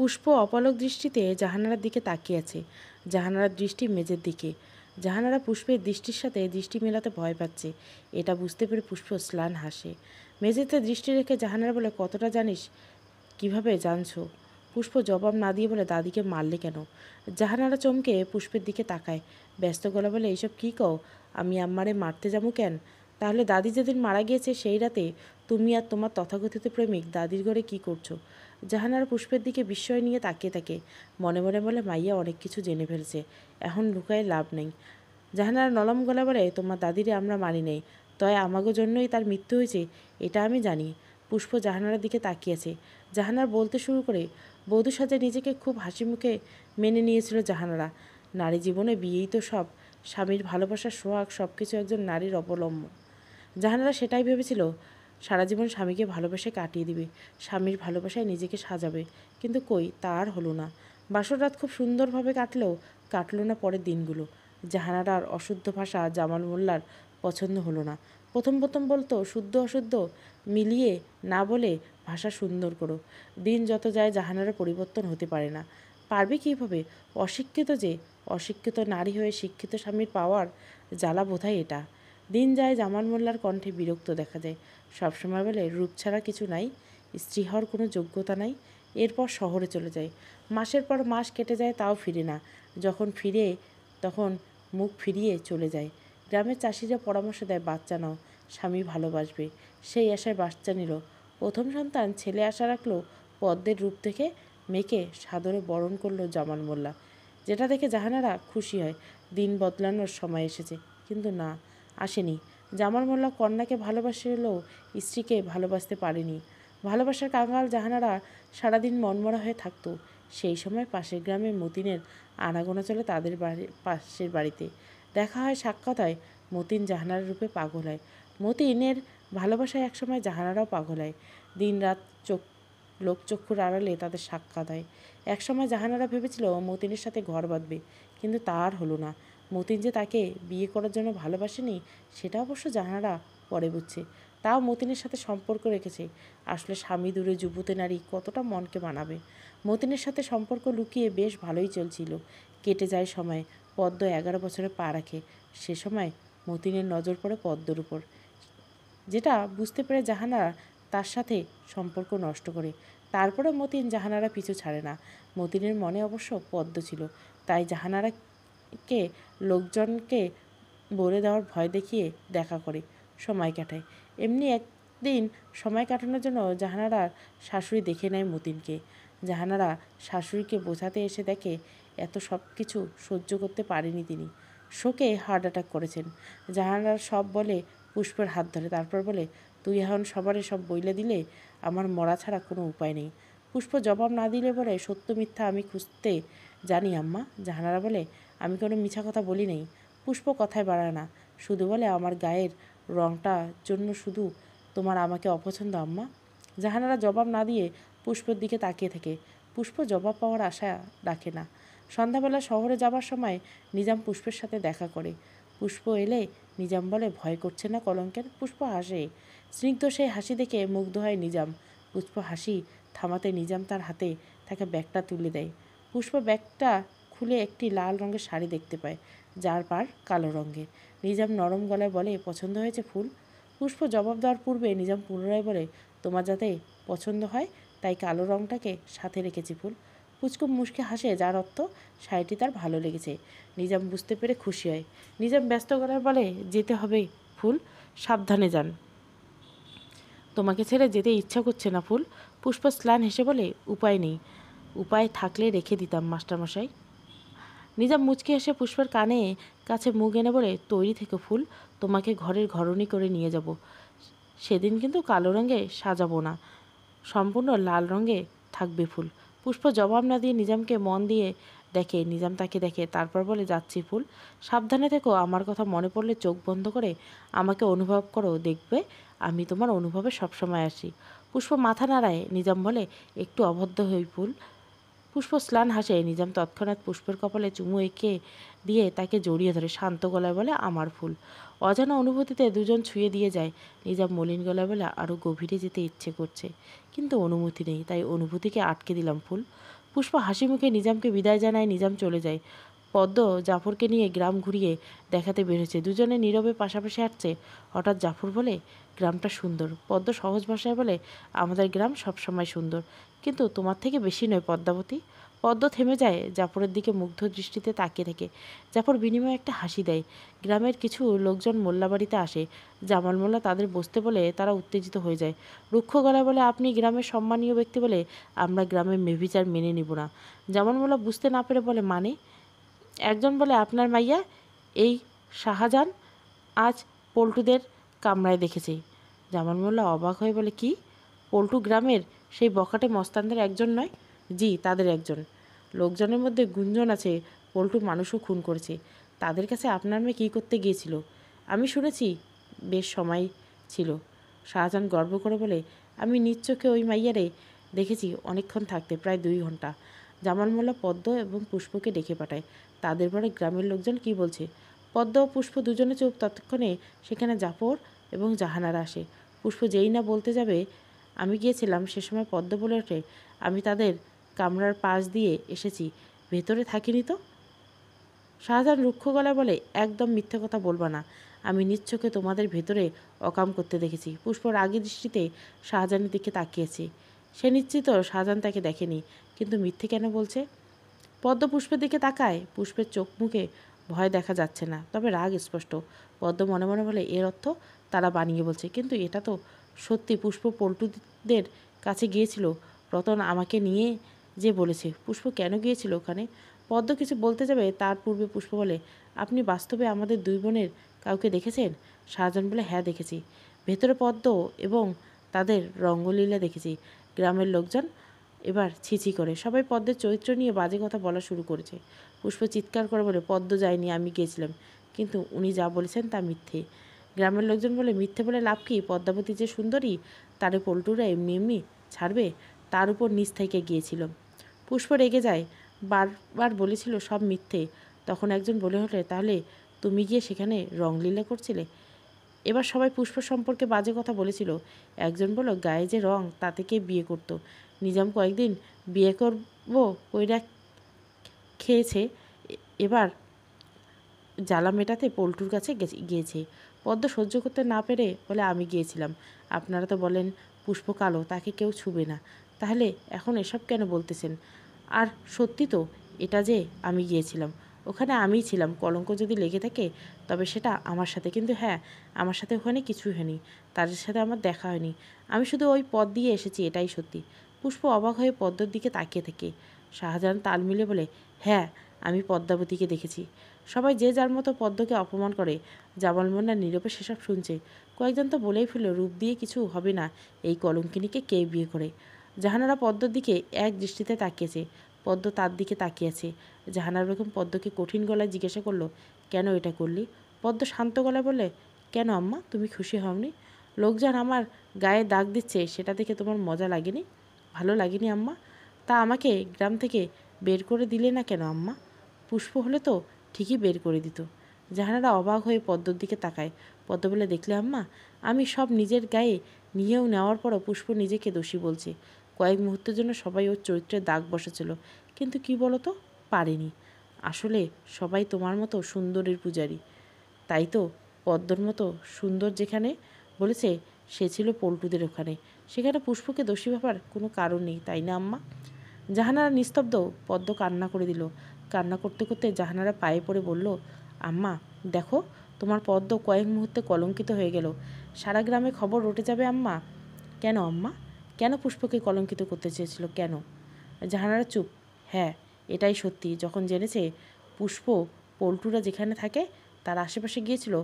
পুষ্প অপলক দৃষ্টিতে জাহানারার দিকে তাকিয়ে আছে। জাহানারার দৃষ্টি মেঝের দিকে। জাহানারা পুষ্পের দৃষ্টির সাথে দৃষ্টি মেলাতে ভয় পাচ্ছে। এটা বুঝতে পেরে পুষ্প স্লান হাসে। মেঝেতে দৃষ্টি রেখে জাহানারা বলে, কতটা জানিস? কিভাবে জানছো? পুষ্প জবাব না দিয়ে বলে, দাদিকে মারলে কেন? জাহানারা চমকে পুষ্পের দিকে তাকায়। ব্যস্ত গলা বলে, এইসব কী কও? আমি আম্মারে মারতে যাবো কেন? তাহলে দাদি যেদিন মারা গিয়েছে সেই রাতে তুমি আর তোমার তথাকথিত প্রেমিক দাদির ঘরে কী করছো? জাহানারা পুষ্পের দিকে বিস্ময় নিয়ে তাকিয়ে থাকে। মনে মনে বলে, মাইয়া অনেক কিছু জেনে ফেলছে, এখন লুকায় লাভ নেই। জাহানারা নরম গলা বলে, তোমার দাদিরে আমরা মানি নেই, তয় আমাগো জন্যই তার মৃত্যু হয়েছে এটা আমি জানি। পুষ্প জাহানারার দিকে তাকিয়েছে। জাহানারা বলতে শুরু করে, বধূ সাজে নিজেকে খুব হাসি মুখে মেনে নিয়েছিল জাহানারা। নারী জীবনে বিয়েই তো সব, স্বামীর ভালোবাসার সোহাগ সব কিছু একজন নারীর অবলম্বন। জাহানারা সেটাই ভেবেছিল, সারা জীবন স্বামীকে ভালোবেসে কাটিয়ে দিবে, স্বামীর ভালোবাসায় নিজেকে সাজাবে। কিন্তু কই, তা আর হলো না। বাসর রাত খুব সুন্দরভাবে কাটলো না পরের দিনগুলো। জাহানারার অশুদ্ধ ভাষা জামাল মোল্লার পছন্দ হলো না। প্রথম বলতো, শুদ্ধ অশুদ্ধ মিলিয়ে না বলে ভাষা সুন্দর করো। দিন যত যায় জাহানারা পরিবর্তন হতে পারে না। পারবে কীভাবে? অশিক্ষিত নারী হয়ে শিক্ষিত স্বামীর পাওয়ার জ্বালা বোধহয় এটা। দিন যায়, জামাল মোল্লার কণ্ঠে বিরক্ত দেখা যায়। সবসময় বলে, রূপ ছাড়া কিছু নাই, স্ত্রী হওয়ার কোনো যোগ্যতা নাই। এরপর শহরে চলে যায়। মাসের পর মাস কেটে যায়, তাও ফিরে না। যখন ফিরে তখন মুখ ফিরিয়ে চলে যায়। গ্রামের চাষিরা পরামর্শ দেয়, বাচ্চা নাও, স্বামী ভালোবাসবে। সেই আশায় বাচ্চা নিল। প্রথম সন্তান ছেলে আশা রাখলো। পদ্মের রূপ দেখে মেয়েকে সাদরে বরণ করলো জামাল মোল্লা। যেটা দেখে জাহানারা খুশি হয়, দিন বদলানোর সময় এসেছে। কিন্তু না, আসেনি। জামাল মোল্লা কন্যাকে ভালোবাসলেও স্ত্রীকে ভালোবাসতে পারেনি। ভালোবাসার কাঙাল জাহানারা সারাদিন মনমরা হয়ে থাকতো। সেই সময় পাশের গ্রামে মতিনের আনাগোনা চলে তাদের পাশের বাড়িতে। দেখা হয়, সাক্ষাৎ হয়। মতিন জাহানারার রূপে পাগল হয়। মতিনের ভালোবাসায় একসময় জাহানারাও পাগল হয়। দিন রাত লোকচক্ষুর আড়ালে তাদের সাক্ষাৎ হয়। একসময় জাহানারা ভেবেছিল মতিনের সাথে ঘর বাঁধবে, কিন্তু তা আর হলো না। মতিন যে তাকে বিয়ে করার জন্য ভালোবাসেনি সেটা অবশ্য জাহানারা পরে বুঝছে। তাও মতিনের সাথে সম্পর্ক রেখেছে। আসলে স্বামী দূরে যুবতী নারী কতটা মনকে মানাবে। মতিনের সাথে সম্পর্ক লুকিয়ে বেশ ভালোই চলছিল। কেটে যায় সময়। পদ্ম 11 বছরে পা রাখে। সে সময় মতিনের নজর পড়ে পদ্মর উপর, যেটা বুঝতে পেরে জাহানারা তার সাথে সম্পর্ক নষ্ট করে। তারপরে মতিন জাহানারা পিছু ছাড়ে না। মতিনের মনে অবশ্য পদ্ম ছিল, তাই জাহানারাকে লোকজনকে বলে দেওয়ার ভয় দেখিয়ে দেখা করে সময় কাটায়। এমনি একদিন সময় কাটানোর জন্য জাহানারার শাশুড়ি দেখে নেয় মতিনকে। জাহানারা শাশুড়িকে বোঝাতে এসে দেখে এত সব কিছু সহ্য করতে পারেনি তিনি। শোকে হার্ট অ্যাটাক করেছেন। জাহানারা সব বলে পুষ্পের হাত ধরে, তারপর বলে, তুই এখন সবারে সব বইলে দিলে আমার মরা ছাড়া কোনো উপায় নেই। পুষ্প জবাব না দিলে বলে, সত্য মিথ্যা আমি খুঁজতে জানি আম্মা। জাহানারা বলে, আমি কোনো মিছা কথা বলি নেই। পুষ্প কথায় বাড়ায় না, শুধু বলে, আমার গায়ের রংটার জন্য শুধু তোমার আমাকে অপছন্দ আম্মা। জাহানারা জবাব না দিয়ে পুষ্পের দিকে তাকিয়ে থাকে। পুষ্প জবাব পাওয়ার আশা রাখে না। সন্ধ্যাবেলা শহরে যাবার সময় নিজাম পুষ্পের সাথে দেখা করে। পুষ্প এলে নিজাম বলে, ভয় করছে না কলঙ্কের? পুষ্প হাসে। স্নিগ্ধ সেই হাসি দেখে মুগ্ধ হয় নিজাম। পুষ্প হাসি থামাতে নিজাম তার হাতে তাকে ব্যাগটা তুলে দেয়। পুষ্প ব্যাগটা খুলে একটি লাল রঙের শাড়ি দেখতে পায়, যার পাড় কালো রঙের। নিজাম নরম গলায় বলে, পছন্দ হয়েছে ফুল? পুষ্প জবাব দেওয়ার পূর্বে নিজাম পুনরায় বলে, তোমার যাতে পছন্দ হয় তাই কালো রঙটাকে সাথে রেখেছি ফুল। পুচকু মুচকে হাসে, যার অর্থ শাড়িটি তার ভালো লেগেছে। নিজাম বুঝতে পেরে খুশি হয়। নিজাম ব্যস্ত গলায় বলে, যেতে হবে ফুল, সাবধানে যান। তোমাকে ছেড়ে যেতে ইচ্ছা করছে না ফুল। পুষ্প স্লান হেসে বলে, উপায় নেই, উপায় থাকলে রেখে দিতাম মাস্টারমশাই। নিজাম মুচকি হেসে পুষ্পের কানে কাছে মুখ এনে বলে, তৈরি থেকে ফুল, তোমাকে ঘরের ঘরণী করে নিয়ে যাব। সেদিন কিন্তু কালো রঙে সাজাবো না, সম্পূর্ণ লাল রঙে থাকবে ফুল। পুষ্প জবাব না দিয়ে নিজামকে মন দিয়ে দেখে। নিজাম তাকে দেখে, তারপর বলে, যাচ্ছি ফুল, সাবধানে থেকো। আমার কথা মনে পড়লে চোখ বন্ধ করে আমাকে অনুভব করো, দেখবে আমি তোমার অনুভবে সবসময় আসি। পুষ্প মাথা নাড়ায়। নিজাম বলে, একটু অভদ্র হই ফুল। পুষ্প স্লান হাসে। নিজাম তৎক্ষণাৎ পুষ্পের কপালে চুমু এঁকে দিয়ে তাকে জড়িয়ে ধরে শান্ত গলায় বলে, আমার ফুল। অজানা অনুভূতিতে দুজন ছুঁয়ে দিয়ে যায়। নিজাম মলিন গলায় বলে, আরও গভীরে যেতে ইচ্ছে করছে, কিন্তু অনুমতি নেই, তাই অনুভূতিকে আটকে দিলাম ফুল। পুষ্প হাসি মুখে নিজামকে বিদায় জানায়। নিজাম চলে যায়। পদ্ম জাফরকে নিয়ে গ্রাম ঘুরিয়ে দেখাতে বেরোচ্ছে। দুজনে নীরবে পাশাপাশি হাঁটছে। হঠাৎ জাফর বলে, গ্রামটা সুন্দর। পদ্ম সহজ ভাষায় বলে, আমাদের গ্রাম সবসময় সুন্দর, কিন্তু তোমার থেকে বেশি নয় পদ্মাবতী। পদ্ম থেমে যায়, জাফরের দিকে মুগ্ধ দৃষ্টিতে তাকিয়ে থাকে। জাফর বিনিময়ে একটা হাসি দেয়। গ্রামের কিছু লোকজন মোল্লাবাড়িতে আসে। জামাল মোল্লা তাদের বসতে বলে তারা উত্তেজিত হয়ে যায়। রুক্ষ গলায় বলে, আপনি গ্রামের সম্মানীয় ব্যক্তি বলে আমরা গ্রামের মেভিচার মেনে নিব না। জামাল মোল্লা বুঝতে না পেরে বলে, মানে? একজন বলে, আপনার মাইয়া এই শাহজাহান আজ পল্টুদের কামরায় দেখেছে। জামাল মোল্লা অবাক হয়ে বলে, কি? পল্টু গ্রামের সেই বখাটে মস্তানদের একজন নয়? জি, তাদের একজন। লোকজনের মধ্যে গুঞ্জন আছে পল্টু মানুষও খুন করেছে। তাদের কাছে আপনার মেয়ে কী করতে গিয়েছিল? আমি শুনেছি বেশ সময় ছিল। শাহজাহান গর্ব করে বলে, আমি নিজ চোখে ওই মাইয়ারে দেখেছি অনেকক্ষণ থাকতে, প্রায় 2 ঘন্টা। জামাল মোল্লা পদ্ম এবং পুষ্পকে ডেকে পাঠায়। তাদের পরে গ্রামের লোকজন কি বলছে। পদ্ম ও পুষ্প দুজনে চুপ। ততক্ষণে সেখানে জাফর এবং জাহানারা আসে। পুষ্প যেই না বলতে যাবে আমি গিয়েছিলাম, সে সময় পদ্ম বলে ওঠে, আমি তাদের কামরার পাশ দিয়ে এসেছি, ভেতরে থাকিনি তো। শাহজাহান রুক্ষ গলায় বলে, একদম মিথ্যে কথা বলবা না। আমি নিজ চোখে তোমাদের ভেতরে অকাম করতে দেখেছি। পুষ্প রাগী দৃষ্টিতে শাহজাহানের দিকে তাকিয়েছে। সে নিশ্চিত শাহজাহান তাকে দেখেনি, কিন্তু মিথ্যে কেন বলছে? পদ্ম পুষ্পের দিকে তাকায়। পুষ্পের চোখ মুখে ভয় দেখা যাচ্ছে না, তবে রাগ স্পষ্ট। পদ্ম মনে মনে বলে, এর অর্থ তারা বানিয়ে বলছে, কিন্তু এটা তো সত্যি। পুষ্প পল্টুদের কাছে গিয়েছিল, রতন আমাকে নিয়ে যে বলেছে। পুষ্প কেন গিয়েছিল ওখানে? পদ্ম কিছু বলতে যাবে, তার পূর্বে পুষ্প বলে, আপনি বাস্তবে আমাদের 2 বোনের কাউকে দেখেছেন? শাহজাহান বলে, হ্যাঁ দেখেছি। ভেতরে পদ্ম এবং তাদের রঙ্গলীলা দেখেছি। গ্রামের লোকজন এবার ছিছি করে। সবাই পদ্মের চরিত্র নিয়ে বাজে কথা বলা শুরু করেছে। পুষ্প চিৎকার করে বলে, পদ্ম যায়নি, আমি গিয়েছিলাম, কিন্তু উনি যা বলেছেন তা মিথ্যে। গ্রামের লোকজন বলে, মিথ্যে বলে লাভ কি? পদ্মাবতী যে সুন্দরী, তারে পল্টুরা এমনি এমনি ছাড়বে? তার উপর নিচ থেকে গিয়েছিল। পুষ্প রেগে যায়। বারবার বলেছিল সব মিথ্যে। তখন একজন বলে ওঠে, তাহলে তুমি গিয়ে সেখানে রংলীলা করছিলে? এবার সবাই পুষ্প সম্পর্কে বাজে কথা বলেছিল। একজন বলল, গায়ে যে রং, তাতে কে বিয়ে করতো? নিজাম কয়েকদিন বিয়ে করব কইরা খেয়েছে, এবার জ্বালা মেটাতে পল্টুর কাছে গিয়েছে। পদ্ম সহ্য করতে না পেরে বলে, আমি গিয়েছিলাম। আপনারা তো বলেন পুষ্প কালো, তাকে কেউ ছুবে না, তাহলে এখন এসব কেন বলতেছেন? আর সত্যি তো এটা যে আমি গিয়েছিলাম, ওখানে আমিই ছিলাম। কলঙ্ক যদি লেগে থাকে তবে সেটা আমার সাথে, কিন্তু হ্যাঁ, আমার সাথে ওখানে কিছুই হয়নি। তাদের সাথে আমার দেখা হয়নি। আমি শুধু ওই পথ দিয়ে এসেছি, এটাই সত্যি। পুষ্প অবাক হয়ে পদ্মর দিকে তাকিয়ে থাকে। শাহজাহান তাল মিলে বলে, হ্যাঁ, আমি পদ্মাবতীকে দেখেছি। সবাই যে যার মতো পদ্মকে অপমান করে। জামাল মোল্লা নীরবে সেসব শুনছে। কয়েকজন তো বলেই ফেলল, রূপ দিয়ে কিছু হবে না, এই কলঙ্কিনীকে কে বিয়ে করে? জাহানারা পদ্মর দিকে এক দৃষ্টিতে তাকিয়েছে। পদ্ম তার দিকে তাকিয়েছে। জাহানারা বেগম পদ্মকে কঠিন গলায় জিজ্ঞাসা করলো, কেন এটা করলি? পদ্ম শান্ত গলায় বলে, কেন আম্মা, তুমি খুশি হওনি? লোকজন আমার গায়ে দাগ দিচ্ছে, সেটা দেখে তোমার মজা লাগেনি? ভালো লাগেনি আম্মা? তা আমাকে গ্রাম থেকে বের করে দিলে না কেন আম্মা? পুষ্প হলে তো ঠিকই বের করে দিত। জাহানারা অবাক হয়ে পদ্মর দিকে তাকায়। পদ্ম বলে, দেখলে আম্মা, আমি সব নিজের গায়ে নিয়েও নেওয়ার পরও পুষ্প নিজেকে দোষী বলছে। কয়েক মুহূর্তের জন্য সবাই ওর চরিত্রের দাগ বসেছিল, কিন্তু কি বলো তো, পারেনি। আসলে সবাই তোমার মতো সুন্দরের পূজারী, তাই তো। পদ্মর মতো সুন্দর যেখানে বলেছে, সে ছিল পল্টুদের ওখানে। সেখানে পুষ্পকে দোষী ভাবার কোনো কারণ নেই, তাই না আম্মা? জাহানারা নিস্তব্ধ। পদ্ম কান্না করে দিল। কান্না করতে করতে জাহানারা পায়ে পড়ে বলল, আম্মা দেখো, তোমার পদ্ম কয়েক মুহূর্তে কলঙ্কিত হয়ে গেল। সারা গ্রামে খবর রটে যাবে আম্মা। কেন আম্মা? কেন পুষ্পকে কলঙ্কিত করতে চেয়েছিল, কেন? জাহানারা চুপ। হ্যাঁ, এটাই সত্যি। যখন জেনেছে পুষ্প পল্টুরা যেখানে থাকে তার আশেপাশে গিয়েছিল,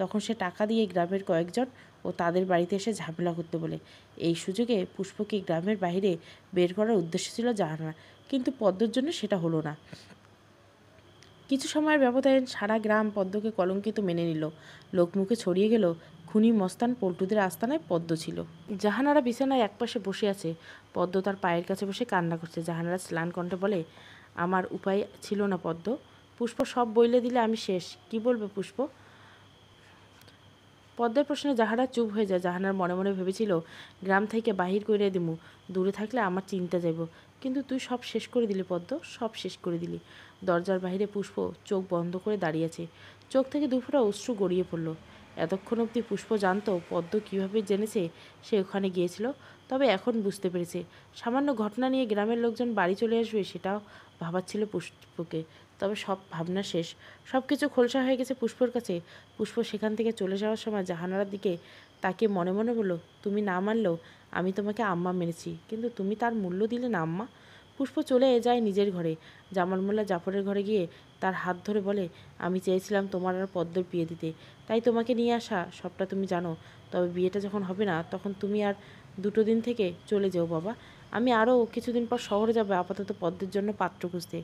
তখন সে টাকা দিয়ে গ্রামের কয়েকজন ও তাদের বাড়িতে এসে ঝামেলা করতে বলে। এই সুযোগে পুষ্পকে গ্রামের বাইরে বের করার উদ্দেশ্য ছিল জাহানারা, কিন্তু পদ্মর জন্য সেটা হলো না। কিছু সময়ের ব্যবধানে সারা গ্রাম পদ্মকে কলঙ্কিত মেনে নিল। লোকমুখে ছড়িয়ে গেল, খুনি মস্তান পল্টুদের আস্তানায় পদ্ম ছিল। জাহানারা বিছানায় একপাশে বসে আছে। পদ্ম তার পায়ের কাছে বসে কান্না করছে। জাহানারা স্নান কণ্ঠে বলে, আমার উপায় ছিল না পদ্ম। পুষ্প সব বইলে দিলে আমি শেষ। কি বলবে পুষ্প? পদ্মের প্রশ্নে জাহানারা চুপ হয়ে যায়। জাহানার মনে মনে ভেবেছিল, গ্রাম থেকে বাহির করে দিমু, দূরে থাকলে আমার চিন্তা যাইব, কিন্তু তুই সব শেষ করে দিলি পদ্ম, সব শেষ করে দিলি। দরজার বাইরে পুষ্প চোখ বন্ধ করে দাঁড়িয়েছে। চোখ থেকে দুফোঁটা অশ্রু গড়িয়ে পড়ল। এতক্ষণ অবধি পুষ্প জানতো পদ্ম কীভাবে জেনেছে সে ওখানে গিয়েছিল, তবে এখন বুঝতে পেরেছে সামান্য ঘটনা নিয়ে গ্রামের লোকজন বাড়ি চলে আসবে সেটাও ভাবাচ্ছিল পুষ্পকে। তবে সব ভাবনা শেষ, সব কিছু খোলসা হয়ে গেছে পুষ্পর কাছে। পুষ্প সেখান থেকে চলে যাওয়ার সময় জাহানারার দিকে তাকে মনে মনে বলল, তুমি না মানলেও আমি তোমাকে আম্মা মেনেছি, কিন্তু তুমি তার মূল্য দিলে না আম্মা। পুষ্প চলে যায় নিজের ঘরে। জামাল মোল্লা জাফরের ঘরে গিয়ে তার হাত ধরে বলে, আমি চেয়েছিলাম তোমার আর পদ্মর বিয়ে দিতে, তাই তোমাকে নিয়ে আসা, সবটা তুমি জানো। তবে বিয়েটা যখন হবে না তখন তুমি আর 2 দিন থেকে চলে যেও বাবা। আমি আরও কিছুদিন পর শহরে যাবো, আপাতত পদ্মের জন্য পাত্র খুঁজতে।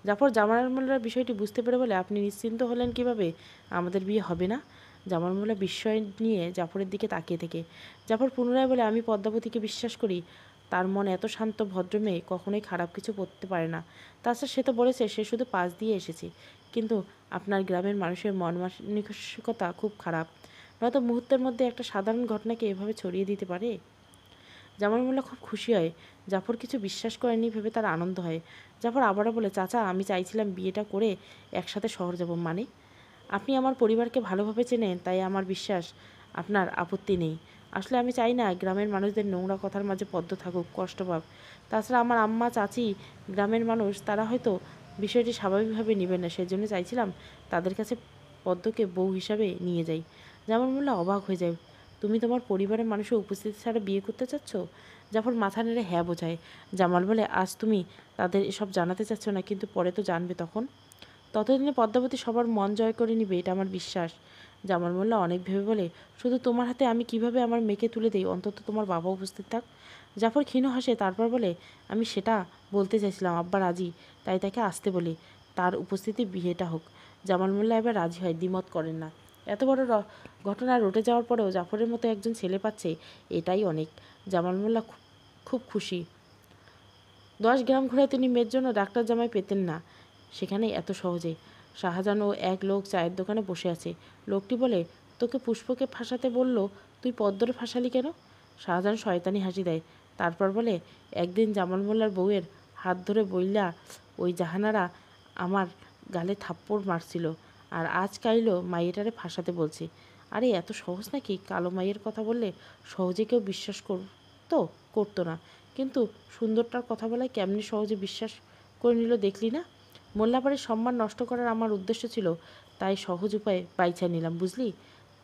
জাফর জামাল মোল্লার বিষয়টি বুঝতে পেরে বলে, আপনি নিশ্চিন্ত হলেন কিভাবে? আমাদের বিয়ে হবে না? জামাল মোল্লা বিস্ময় নিয়ে জাফরের দিকে তাকিয়ে থেকে জাফর পুনরায় বলে, আমি পদ্মাবতীকে বিশ্বাস করি। তার মন এত শান্ত, ভদ্র মেয়ে কখনোই খারাপ কিছু করতে পারে না। তাছাড়া সে তো বলেছে সে শুধু পাশ দিয়ে এসেছে। কিন্তু আপনার গ্রামের মানুষের মন মানসিকতা খুব খারাপ, নয়তো মুহূর্তের মধ্যে একটা সাধারণ ঘটনাকে এভাবে ছড়িয়ে দিতে পারে। জামাল মোল্লা খুব খুশি হয়। জাফর কিছু বিশ্বাস করেনি ভেবে তার আনন্দ হয়। জাফর আবারও বলে, চাচা আমি চাইছিলাম বিয়েটা করে একসাথে শহর যাব। মানে? আপনি আমার পরিবারকে ভালোভাবে চেনেন, তাই আমার বিশ্বাস আপনার আপত্তি নেই। আসলে আমি চাই না গ্রামের মানুষদের নোংরা কথার মাঝে পদ্ম থাকুক, কষ্ট পাক। তাছাড়া আমার আম্মা, চাচি, গ্রামের মানুষ তারা হয়তো বিষয়টি স্বাভাবিকভাবে নেবেন না, সেজন্য চাইছিলাম তাদের কাছে পদ্মকে বউ হিসাবে নিয়ে যাই। জামাল মোল্লা অবাক হয়ে যায়, তুমি তোমার পরিবারের মানুষের উপস্থিতি ছাড়া বিয়ে করতে চাচ্ছ? জাফর মাথা নেড়ে হ্যাঁ বোঝায়। জামাল বলে, আজ তুমি তাদের এসব জানাতে চাচ্ছ না, কিন্তু পরে তো জানবে তখন। ততদিনে পদ্মাবতী সবার মন জয় করে নিবে, এটা আমার বিশ্বাস। জামাল মোল্লা অনেক ভেবে বলে, শুধু তোমার হাতে আমি কিভাবে আমার মেয়েকে তুলে দিই, অন্তত তোমার বাবা উপস্থিত থাক। জাফর ক্ষীণ হাসে, তারপর বলে, আমি সেটা বলতে চাইছিলাম, আব্বা রাজি, তাই তাকে আসতে বলি, তার উপস্থিতি বিয়েটা হোক। জামাল মোল্লা এবার রাজি হয়, দ্বিমত করেন না। এত বড় ঘটনা রটে যাওয়ার পরেও জাফরের মতো একজন ছেলে পাচ্ছে, এটাই অনেক। জামাল মোল্লা খুব খুশি। 10 গ্রাম ঘুরে তিনি মেয়ের জন্য ডাক্তার জামাই পেতেন না সেখানে এত সহজে। শাহজাহান ও এক লোক চায়ের দোকানে বসে আছে। লোকটি বলে, তোকে পুষ্পকে ফাঁসাতে বলল, তুই পদ্মরে ফাঁসালি কেন? শাহজাহান শয়তানি হাসি দেয়, তারপর বলে, একদিন জামাল মোল্লার বউয়ের হাত ধরে বইলা ওই জাহানারা আমার গালে থাপ্পড় মারছিল, আর আজ কাইলো মাইয়েটারে ফাঁসাতে বলছে। আরে এত সহজ নাকি? কালো মাইয়ের কথা বললে সহজে কেউ বিশ্বাস করতো না, কিন্তু সুন্দরটার কথা বলায় কেমনি সহজে বিশ্বাস করে নিল দেখলি না? মোল্লাবাড়ির সম্মান নষ্ট করার আমার উদ্দেশ্য ছিল, তাই সহজ উপায়ে বাইছা নিলাম, বুঝলি?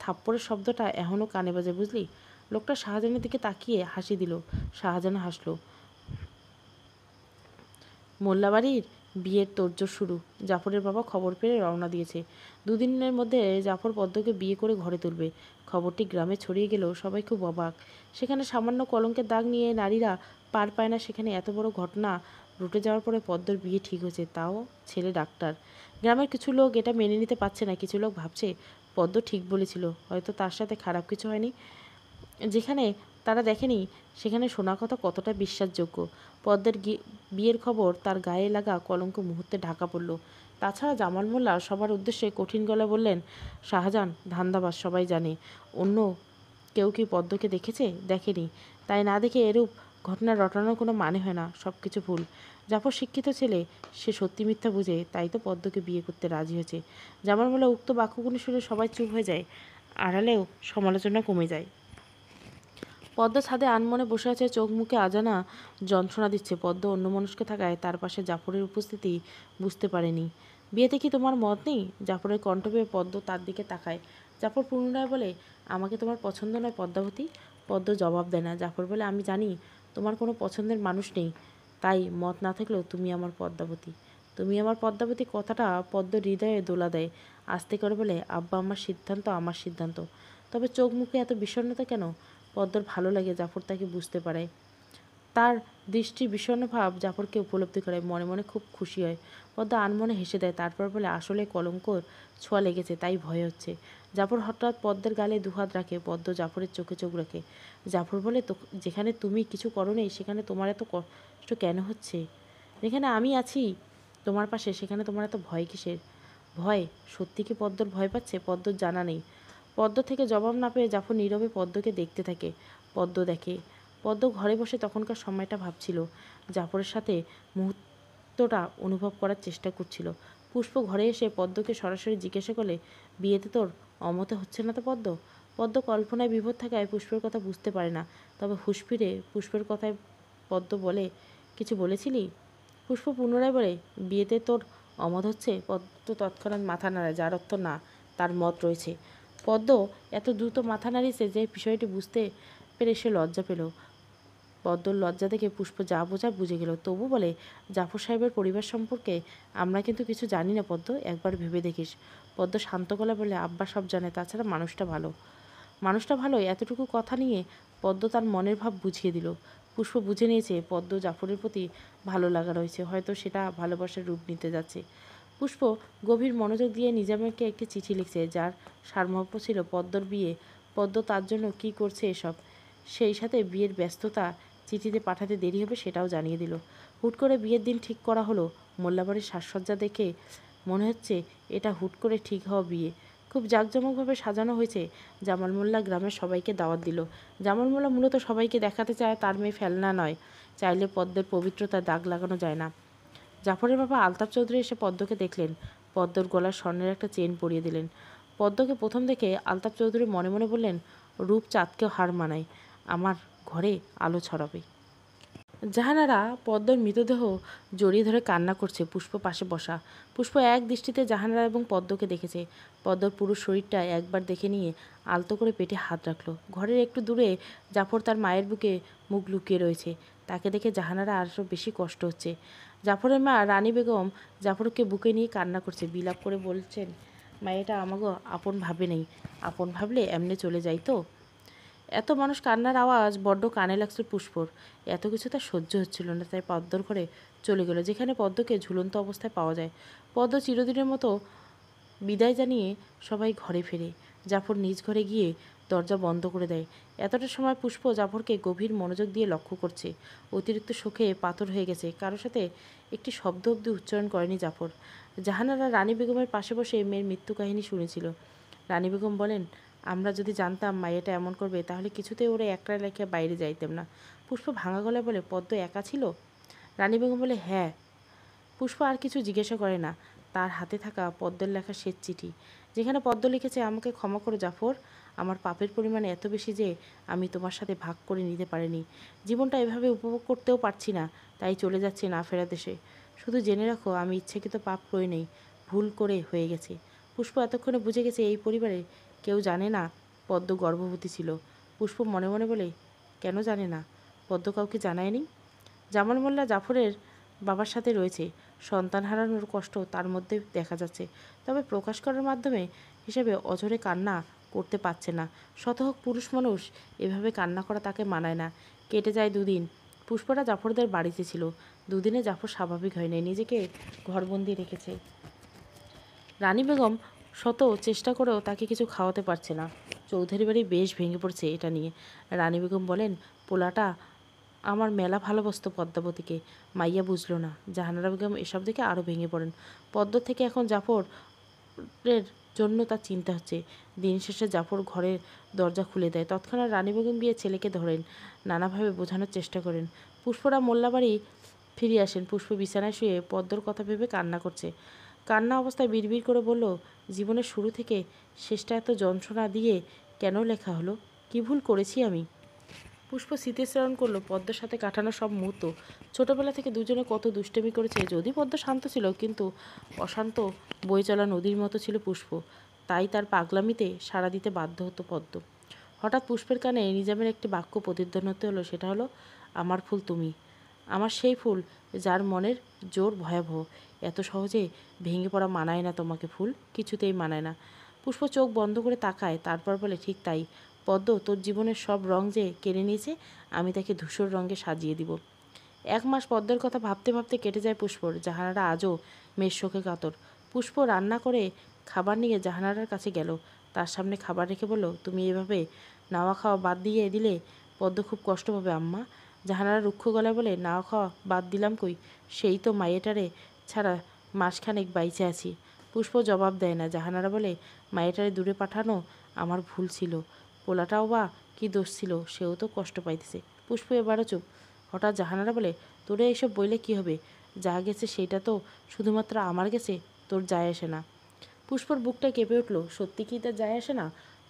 থাপ্পড়ের শব্দটা এখনও কানে বাজে, বুঝলি? লোকটা শাহজাহানের দিকে তাকিয়ে হাসি দিল। শাহজাহান হাসলো। মোল্লাবাড়ির বিয়ের তোড়জোড় শুরু। জাফরের বাবা খবর পেয়ে রওনা দিয়েছে। 2 দিনের মধ্যে জাফর পদ্মকে বিয়ে করে ঘরে তুলবে। খবরটি গ্রামে ছড়িয়ে গেলেও সবাই খুব অবাক। সেখানে সামান্য কলঙ্কের দাগ নিয়ে নারীরা পার পায় না, সেখানে এত বড় ঘটনা রটে যাওয়ার পরে পদ্মর বিয়ে ঠিক হয়েছে, তাও ছেলে ডাক্তার। গ্রামের কিছু লোক এটা মেনে নিতে পারছে না, কিছু লোক ভাবছে পদ্ম ঠিক বলেছিল, হয়তো তার সাথে খারাপ কিছু হয়নি। যেখানে তারা দেখেনি সেখানে শোনা কথা কতটা বিশ্বাসযোগ্য। পদ্মের বিয়ের খবর তার গায়ে লাগা কলঙ্ক মুহূর্তে ঢাকা পড়ল। তাছাড়া জামাল মোল্লা সবার উদ্দেশ্যে কঠিন গলায় বললেন, শাহজাহান ধান্দাবাজ, সবাই জানে। অন্য কেউ কি পদ্মকে দেখেছে? দেখেনি, তাই না দেখে এরূপ ঘটনা রটানোর কোনো মানে হয় না, সব কিছু ভুল। জাফর শিক্ষিত ছেলে, সে সত্যি মিথ্যা বুঝে, তাই তো পদ্মকে বিয়ে করতে রাজি হয়েছে। জামাল মোল্লা উক্ত বাক্যগুলো শুনে সবাই চুপ হয়ে যায়, আড়ালেও সমালোচনা কমে যায়। পদ্ম ছাদে আনমনে বসে আছে, চোখ মুখে আজানা যন্ত্রণা দিচ্ছে। পদ্ম অন্যমনস্ক থাকায় তার পাশে জাফরের উপস্থিতি বুঝতে পারেনি। বিয়েতে কি তোমার মত নেই? জাফরের কণ্ঠ পেয়ে পদ্ম তার দিকে তাকায়। জাফর পুনরায় বলে, আমাকে তোমার পছন্দ নয় পদ্মাবতী? পদ্ম জবাব দেয় না। জাফর বলে, আমি জানি তোমার কোনো পছন্দের মানুষ নেই, তাই মত না থাকলেও তুমি আমার পদ্মাবতী। তুমি আমার পদ্মাবতী কথাটা পদ্ম হৃদয়ে দোলা দেয়। আস্তে করে বলে, আব্বা আমার সিদ্ধান্ত, আমার সিদ্ধান্ত। তবে চোখ মুখে এত বিষণ্ণতা কেন? পদ্মর ভালো লাগে জাফর তাকে বুঝতে পারে। তার দৃষ্টির বিষণ্ণ ভাব জাফরকে উপলব্ধি করে, মনে মনে খুব খুশি হয়। পদ্ম আনমনে হেসে দেয়, তারপর বলে, আসলে কলঙ্কর ছোঁয়া লেগেছে, তাই ভয় হচ্ছে। জাফর হঠাৎ পদ্মের গালে দুহাত রাখে। পদ্ম জাফরের চোখে চোখ রাখে। জাফর বলে, তো যেখানে তুমি কিছু করো নেই সেখানে তোমার এত কষ্ট কেন হচ্ছে? যেখানে আমি আছি তোমার পাশে, সেখানে তোমার এত ভয় কিসের? ভয়? সত্যি কি পদ্মর ভয় পাচ্ছে? পদ্মর জানা নেই। পদ্ম থেকে জবাব না পেয়ে জাফর নীরবে পদ্মকে দেখতে থাকে। পদ্ম দেখে পদ্ম ঘরে বসে তখনকার সময়টা ভাবছিল, জাফরের সাথে মুহূর্তটা অনুভব করার চেষ্টা করছিল। পুষ্প ঘরে এসে পদ্মকে সরাসরি জিজ্ঞাসা করলে, বিয়েতে তোর অমতে হচ্ছে না তো পদ্ম? পদ্ম কল্পনায় বিভোর থাকায় পুষ্পের কথা বুঝতে পারে না। তবে হুঁশ ফিরে পুষ্পের কথায় পদ্ম বলে, কিছু বলেছিলি? পুষ্প পুনরায় বলে, বিয়েতে তোর অমত হচ্ছে? পদ্ম তৎক্ষণাৎ মাথা নাড়ায়, যার অর্থ না, তার মত রয়েছে। পদ্ম এত দ্রুত মাথা নাড়িয়েছে যে বিষয়টি বুঝতে পেরে সে লজ্জা পেল। পদ্মর লজ্জা দেখে পুষ্প যা বোঝা বুঝে গেল। তবু বলে, জাফর সাহেবের পরিবার সম্পর্কে আমরা কিন্তু কিছু জানি না পদ্ম, একবার ভেবে দেখিস। পদ্ম শান্ত গলায় বলে, আব্বা সব জানে, তাছাড়া মানুষটা ভালো। মানুষটা ভালো, এতটুকু কথা নিয়ে পদ্ম তার মনের ভাব বুঝিয়ে দিল। পুষ্প বুঝে নিয়েছে পদ্ম জাফরের প্রতি ভালো লাগা রয়েছে, হয়তো সেটা ভালোবাসার রূপ নিতে যাচ্ছে। পুষ্প গভীর মনোযোগ দিয়ে নিজামেরকে একটি চিঠি লিখছে, যার সারমর্ম ছিল পদ্মর বিয়ে, পদ্ম তার জন্য কী করছে এসব। সেই সাথে বিয়ের ব্যস্ততা, চিঠিতে পাঠাতে দেরি হবে সেটাও জানিয়ে দিল। হুট করে বিয়ের দিন ঠিক করা হলো। মোল্লাবাড়ির সাজসজ্জা দেখে মনে হচ্ছে এটা হুট করে ঠিক হওয়া বিয়ে। খুব জাঁকজমকভাবে সাজানো হয়েছে। জামাল মোল্লা গ্রামের সবাইকে দাওয়াত দিল। জামাল মোল্লা মূলত সবাইকে দেখাতে চায় তার মেয়ে ফেলনা নয়, চাইলে পদ্মের পবিত্রতার দাগ লাগানো যায় না। জাফরের বাবা আলতাফ চৌধুরী এসে পদ্মকে দেখলেন। পদ্মর গলার স্বর্ণের একটা চেন পরিয়ে দিলেন। পদ্মকে প্রথম দেখে আলতাফ চৌধুরী মনে মনে বললেন, রূপ চাঁদকেও হার মানায়, আমার ঘরে আলো ছড়াবে। জাহানারা পদ্মর মৃতদেহ জড়িয়ে ধরে কান্না করছে। পুষ্প পাশে বসা। পুষ্প এক দৃষ্টিতে জাহানারা এবং পদ্মকে দেখেছে। পদ্মর পুরো শরীরটা একবার দেখে নিয়ে আলতো করে পেটে হাত রাখলো। ঘরের একটু দূরে জাফর তার মায়ের বুকে মুখ লুকিয়ে রয়েছে। তাকে দেখে জাহানারা আরও বেশি কষ্ট হচ্ছে। জাফরের মা রানী বেগম জাফরকে বুকে নিয়ে কান্না করছে, বিলাপ করে বলছেন, মায়েটা আমাকে আপন ভাবে নেই, আপন ভাবলে এমনি চলে যাই তো। এত মানুষ কান্নার আওয়াজ বড্ড কানে লাগছিল পুষ্পর। এত কিছু তার সহ্য হচ্ছিল না, তাই পদ্মর ঘরে চলে গেল, যেখানে পদ্মকে ঝুলন্ত অবস্থায় পাওয়া যায়। পদ্ম চিরদিনের মতো বিদায় জানিয়ে সবাই ঘরে ফেরে। জাফর নিজ ঘরে গিয়ে দরজা বন্ধ করে দেয়। এতটা সময় পুষ্প জাফরকে গভীর মনোযোগ দিয়ে লক্ষ্য করছে। অতিরিক্ত শোকে পাথর হয়ে গেছে। কারোর সাথে একটি শব্দ অবধি উচ্চারণ করেনি জাফর। জাহানারা রানী বেগমের পাশে বসে মেয়ের মৃত্যু কাহিনী শুনেছিল। রানী বেগম বলেন, আমরা যদি জানতাম মাইয়াটা এমন করবে, তাহলে কিছুতেই ওরা একটা লেখে বাইরে যাইতাম না। পুষ্প ভাঙা গলায় বলে, পদ্ম একা ছিল? রানী বেগম বলে, হ্যাঁ। পুষ্প আর কিছু জিজ্ঞাসা করে না। তার হাতে থাকা পদ্মের লেখা শেষ চিঠি, যেখানে পদ্ম লিখেছে, আমাকে ক্ষমা করো জাফর, আমার পাপের পরিমাণ এত বেশি যে আমি তোমার সাথে ভাগ করে নিতে পারিনি। জীবনটা এভাবে উপভোগ করতেও পারছি না, তাই চলে যাচ্ছি না ফেরা দেশে। শুধু জেনে রাখো, আমি ইচ্ছাকৃত পাপ করি নেই, ভুল করে হয়ে গেছে। পুষ্প এতক্ষণে বুঝে গেছে এই পরিবারে কেউ জানে না পদ্ম গর্ভবতী ছিল। পুষ্প মনে মনে বলে, কেন জানে না? পদ্ম কাউকে জানায়নি। জামাল মোল্লা জাফরের বাবার সাথে রয়েছে। সন্তান হারানোর কষ্ট তার মধ্যে দেখা যাচ্ছে, তবে প্রকাশ করার মাধ্যমে হিসেবে অঝরে কান্না করতে পারছে না। শতহোক পুরুষ মানুষ এভাবে কান্না করা তাকে মানায় না। কেটে যায় দুদিন। পুষ্পরা জাফরদের বাড়িতে ছিল। দুদিনে জাফর স্বাভাবিক হয়নি, নিজেকে ঘরবন্দি রেখেছে। রানী বেগম শত চেষ্টা করেও তাকে কিছু খাওয়াতে পারছে না। চৌধুরী বাড়ি বেশ ভেঙে পড়ছে এটা নিয়ে। রানী বেগম বলেন, পোলাটা আমার মেলা ভালোবাসত পদ্মাবতীকে, মাইয়া বুঝলো না। জাহানারা বেগম এসব দেখে আরও ভেঙে পড়েন। পদ্ম থেকে এখন জাফরের জন্য তার চিন্তা হচ্ছে। দিন শেষে জাফর ঘরের দরজা খুলে দেয়। তৎক্ষণাৎ রানী বেগম গিয়ে ছেলেকে ধরেন, নানাভাবে বোঝানোর চেষ্টা করেন। পুষ্পরা মোল্লাবাড়ি ফিরে আসেন। পুষ্প বিছানায় শুয়ে পদ্মর কথা ভেবে কান্না করছে। কান্না অবস্থায় বিড়বিড় করে বলল, জীবনের শুরু থেকে শেষটা এত যন্ত্রণা দিয়ে কেন লেখা হলো? কী ভুল করেছি আমি? পুষ্প স্মৃতিচারণ করলো পদ্মার সাথে কাটানো সব মুহূর্ত। ছোটবেলা থেকে দুজনে কত দুষ্টামি করেছে। যদি পদ্ম শান্ত ছিল, কিন্তু অশান্ত বয়ে চলা নদীর মতো ছিল পুষ্প। তাই তার পাগলামিতে সাড়া দিতে বাধ্য হতো পদ্ম। হঠাৎ পুষ্পের কানে নিজামের একটি বাক্য প্রতিধ্বনিত হলো, সেটা হলো, আমার ফুল তুমি। আমার সেই ফুল, যার মনের জোর ভয়াবহ। এত সহজে ভেঙে পড়া মানায় না তোমাকে ফুল, কিছুতেই মানায় না। পুষ্প চোখ বন্ধ করে তাকায়, তারপর বলে, ঠিক তাই পদ্ম, তোর জীবনের সব রং যে কেড়ে নিয়েছে, আমি তাকে ধূসর রঙে সাজিয়ে দিব। 1 মাস পদ্মের কথা ভাবতে ভাবতে কেটে যায় পুষ্পর। জাহানারা আজও মেয়ের শোকে কাতর। পুষ্প রান্না করে খাবার নিয়ে জাহানারার কাছে গেল। তার সামনে খাবার রেখে বলল, তুমি এভাবে নাওয়া খাওয়া বাদ দিয়ে দিলে পদ্ম খুব কষ্ট পাবে আম্মা। জাহানারা রুক্ষ গলায় বলে, নাওয়া খাওয়া বাদ দিলাম কই, সেই তো মায়েটারে ছাড়া মাসখানেক বাইচে আছি। পুষ্প জবাব দেয় না। জাহানারা বলে, মায়েটারে দূরে পাঠানো আমার ভুল ছিল, পোলাটাও বা কী দোষ ছিল, সেও তো কষ্ট পাইতেছে। পুষ্প এবারও চুপ। হঠাৎ জাহানারা বলে, তোরে এইসব বইলে কি হবে? যা গেছে সেটা তো শুধুমাত্র আমার গেছে, তোর যায় আসে না। পুষ্পর বুকটা কেঁপে উঠল। সত্যি কি তার যায় আসে না?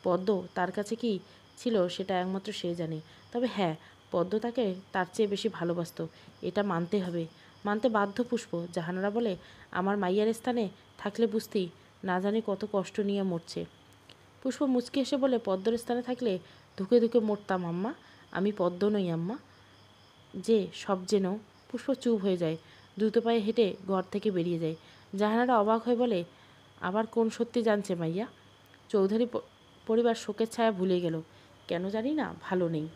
পদ্ম তার কাছে কি ছিল সেটা একমাত্র সে জানে। তবে হ্যাঁ, পদ্ম তাকে তার চেয়ে বেশি ভালোবাসতো, এটা মানতে হবে, মানতে বাধ্য পুষ্প। জাহানারা বলে, আমার মাইয়ার স্থানে থাকলে বুঝতি না জানি কত কষ্ট নিয়ে মরছে। পুষ্প মুচকি এসে বলে, পদ্মর স্থানে থাকলে ধুকে ধুকে মরতাম আম্মা। আমি পদ্ম নই আম্মা, যে সব যেন। পুষ্প চুপ হয়ে যায়, দ্রুত পায়ে হেঁটে ঘর থেকে বেরিয়ে যায়। জাহানারা অবাক হয়ে বলে, আবার কোন সত্যি জানছে মাইয়া? চৌধুরী পরিবার শোকের ছায়া ভুলে গেল। কেন জানি না, ভালো নেই।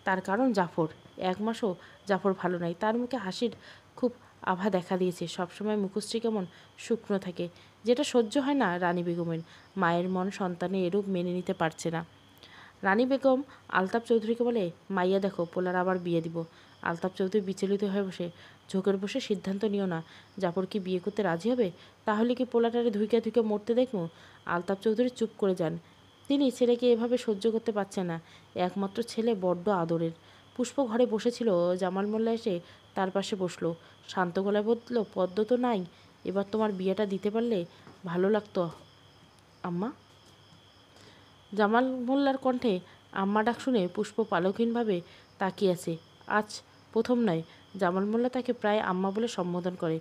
তার কারণ জাফর। 1 মাসও জাফর ভালো নাই। তার মুখে হাসির খুব আভা দেখা দিয়েছে। সবসময় মুখশ্রী কেমন শুকনো থাকে, যেটা সহ্য হয় না রানী বেগমের। মায়ের মন সন্তানে এরূপ মেনে নিতে পারছে না। রানী বেগম আলতাফ চৌধুরীকে বলে, মাইয়া দেখো, পোলার আবার বিয়ে দিব। আলতাফ চৌধুরী বিচলিত হয়ে বসে, ঝোঁকের বসে সিদ্ধান্ত নিও না। জাফর কি বিয়ে করতে রাজি হবে? তাহলে কি পোলাটারে ধুইকে ধুইকে মরতে দেখবো? আলতাফ চৌধুরী চুপ করে যান। তিনি ছেলেকে এভাবে সহ্য করতে পারছেন না। একমাত্র ছেলে বড্ড আদরের। পুষ্প ঘরে বসেছিল, জামাল মোল্লা এসে তার পাশে বসলো। শান্ত গলায় বলল, পদ্ম তো নাই, এবার তোমার বিয়েটা দিতে পারলে ভালো লাগতো আম্মা। জামাল মোল্লার কণ্ঠে আম্মা ডাক শুনে পুষ্প পালকহীনভাবে তাকিয়ে আছে। আজ প্রথম নয়, জামাল মোল্লা তাকে প্রায় আম্মা বলে সম্বোধন করে।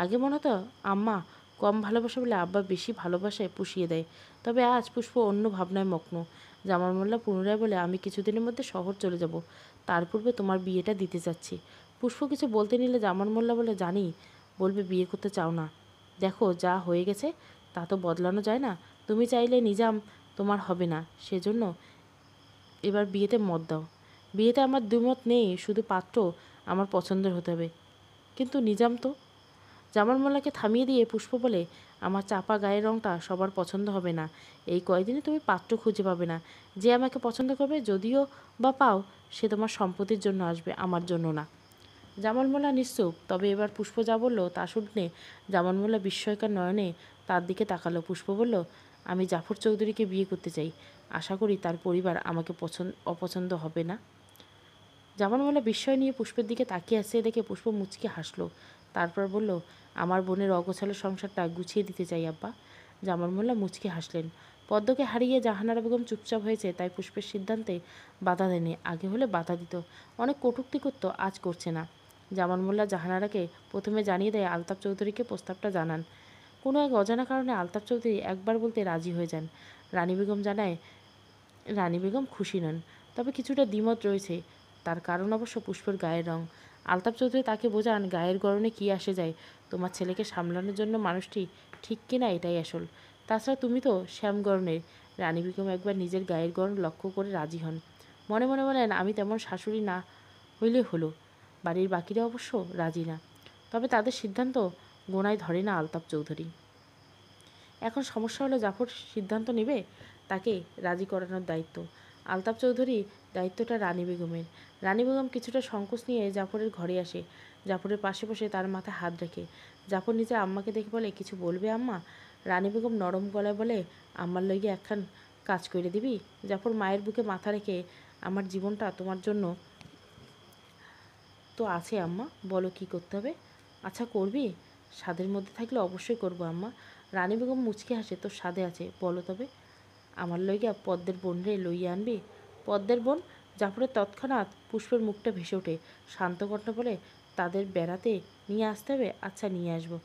আগে মনে হতো আম্মা কম ভালোবাসে বলে আব্বা বেশি ভালোবাসায় পুষিয়ে দেয়। তবে আজ পুষ্প অন্য ভাবনায় মগ্ন। জামাল মোল্লা পুনরায় বলে, আমি কিছুদিনের মধ্যে শহর চলে যাব, তার পূর্বে তোমার বিয়েটা দিতে চাচ্ছি। পুষ্প কিছু বলতে নিলে জামাল মোল্লা বলে, জানি বলবে বিয়ে করতে চাও না। দেখো, যা হয়ে গেছে তা তো বদলানো যায় না। তুমি চাইলে নিজাম তোমার হবে না, সেজন্য এবার বিয়েতে মত দাও। বিয়েতে আমার দ্বিমত নেই, শুধু পাত্র আমার পছন্দের হতে হবে। কিন্তু নিজাম তো। জামাল মোল্লাকে থামিয়ে দিয়ে পুষ্প বলে, আমার চাপা গায়ের রঙটা সবার পছন্দ হবে না। এই কয়দিনে তুমি পাত্র খুঁজে পাবে না যে আমাকে পছন্দ করবে। যদিও বা পাও, সে তোমার সম্পত্তির জন্য আসবে, আমার জন্য না। জামাল মোল্লা নিশ্চুপ। তবে এবার পুষ্প যা বলল তা শুনে জামাল মোল্লা বিস্ময়কর নয়নে তার দিকে তাকালো। পুষ্প বলল, আমি জাফর চৌধুরীকে বিয়ে করতে চাই। আশা করি তার পরিবার আমাকে অপছন্দ হবে না। জামাল মোল্লা বিস্ময় নিয়ে পুষ্পের দিকে তাকিয়ে আসছে দেখে পুষ্প মুচকি হাসলো। তারপর বলল, আমার বোনের অগোছালো সংসারটা গুছিয়ে দিতে চাই আব্বা। জামাল মোল্লা মুচকি হাসলেন। পদ্মকে হারিয়ে জাহানারা বেগম চুপচাপ হয়েছে, তাই পুষ্পের সিদ্ধান্তে বাধা দেয়নি। আগে হলে বাধা দিত, অনেক কটূক্তি করত, আজ করছে না। জামাল মোল্লা জাহানারাকে প্রথমে জানিয়ে দেয় আলতাফ চৌধুরীকে প্রস্তাবটা জানান। কোনো এক অজানা কারণে আলতাফ চৌধুরী একবার বলতে রাজি হয়ে যান। রানী বেগম জানায়, রানী বেগম খুশি নন, তবে কিছুটা দ্বিমত রয়েছে। তার কারণ অবশ্য পুষ্পের গায়ের রং। আলতাফ চৌধুরী তাকে বোঝান, গায়ের গরমে কী আসে যায়, তোমার ছেলেকে সামলানোর জন্য মানুষটি ঠিক কিনা এটাই আসল। তাছাড়া তুমি তো শ্যামগরণের। রানী বেগম একবার নিজের গায়ের গরম লক্ষ্য করে রাজি হন। মনে মনে বলেন, আমি তেমন শাশুড়ি না হইলে হলো। বাড়ির বাকিরা অবশ্য রাজি না, তবে তাদের সিদ্ধান্ত গোনায় ধরে না আলতাফ চৌধুরী। এখন সমস্যা হলো, জাফর সিদ্ধান্ত নেবে, তাকে রাজি করানোর দায়িত্ব আলতাফ চৌধুরী, দায়িত্বটা রানী বেগমের। রানী বেগম কিছুটা সংকোচ নিয়ে জাফরের ঘরে আসে। জাফরের পাশে বসে তার মাথায় হাত রাখে। জাফর নিজের আম্মাকে দেখে বলে, কিছু বলবে আম্মা? রানী বেগম নরম গলায় বলে, আম্মার লইগে একখান কাজ করে দিবি? জাফর মায়ের বুকে মাথা রেখে, আমার জীবনটা তোমার জন্য তো আছে আম্মা, বলো কি করতে হবে। আচ্ছা করবি? স্বাদের মধ্যে থাকলে অবশ্যই করবো আম্মা। রানী বেগম মুচকি হাসে, তোর স্বাদে আছে, বলো তবে। আমার লইয়া পদ্মের বোন রে লইয়া আনবি? পদ্মের বোন? জাফরের তৎক্ষণাৎ পুষ্পের মুখটা ভেসে ওঠে। শান্ত কণ্ঠ বলে, তাদের বেড়াতে নিয়ে আসতে হবে? আচ্ছা নিয়ে আসবো।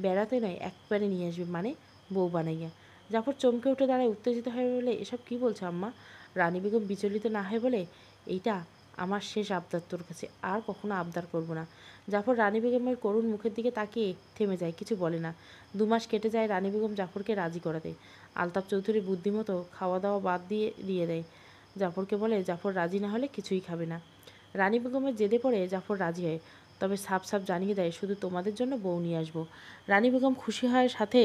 বেড়াতে নয়, একবারে নিয়ে আসবে, মানে বউ বানাইয়া। জাফর চমকে উঠে দাঁড়ায়, উত্তেজিত হয়ে বলে, এসব কী বলছো আম্মা? রানী বেগম বিচলিত না হয়ে বলে, এইটা আমার শেষ আবদার তোর কাছে, আর কখনো আবদার করব না। জাফর রানী বেগমের করুণ মুখের দিকে তাকিয়ে থেমে যায়, কিছু বলে না। 2 মাস কেটে যায় রানী বেগম জাফরকে রাজি করাতে। আলতাফ চৌধুরী বুদ্ধিমতো খাওয়া দাওয়া বাদ দিয়ে দেয়। জাফরকে বলে, জাফর রাজি না হলে কিছুই খাবে না। রানী বেগমের জেদে পড়ে জাফর রাজি হয়, তবে সাফ সাফ জানিয়ে দেয়, শুধু তোমাদের জন্য বউ নিয়ে আসবো। রানী বেগম খুশি হয়, সাথে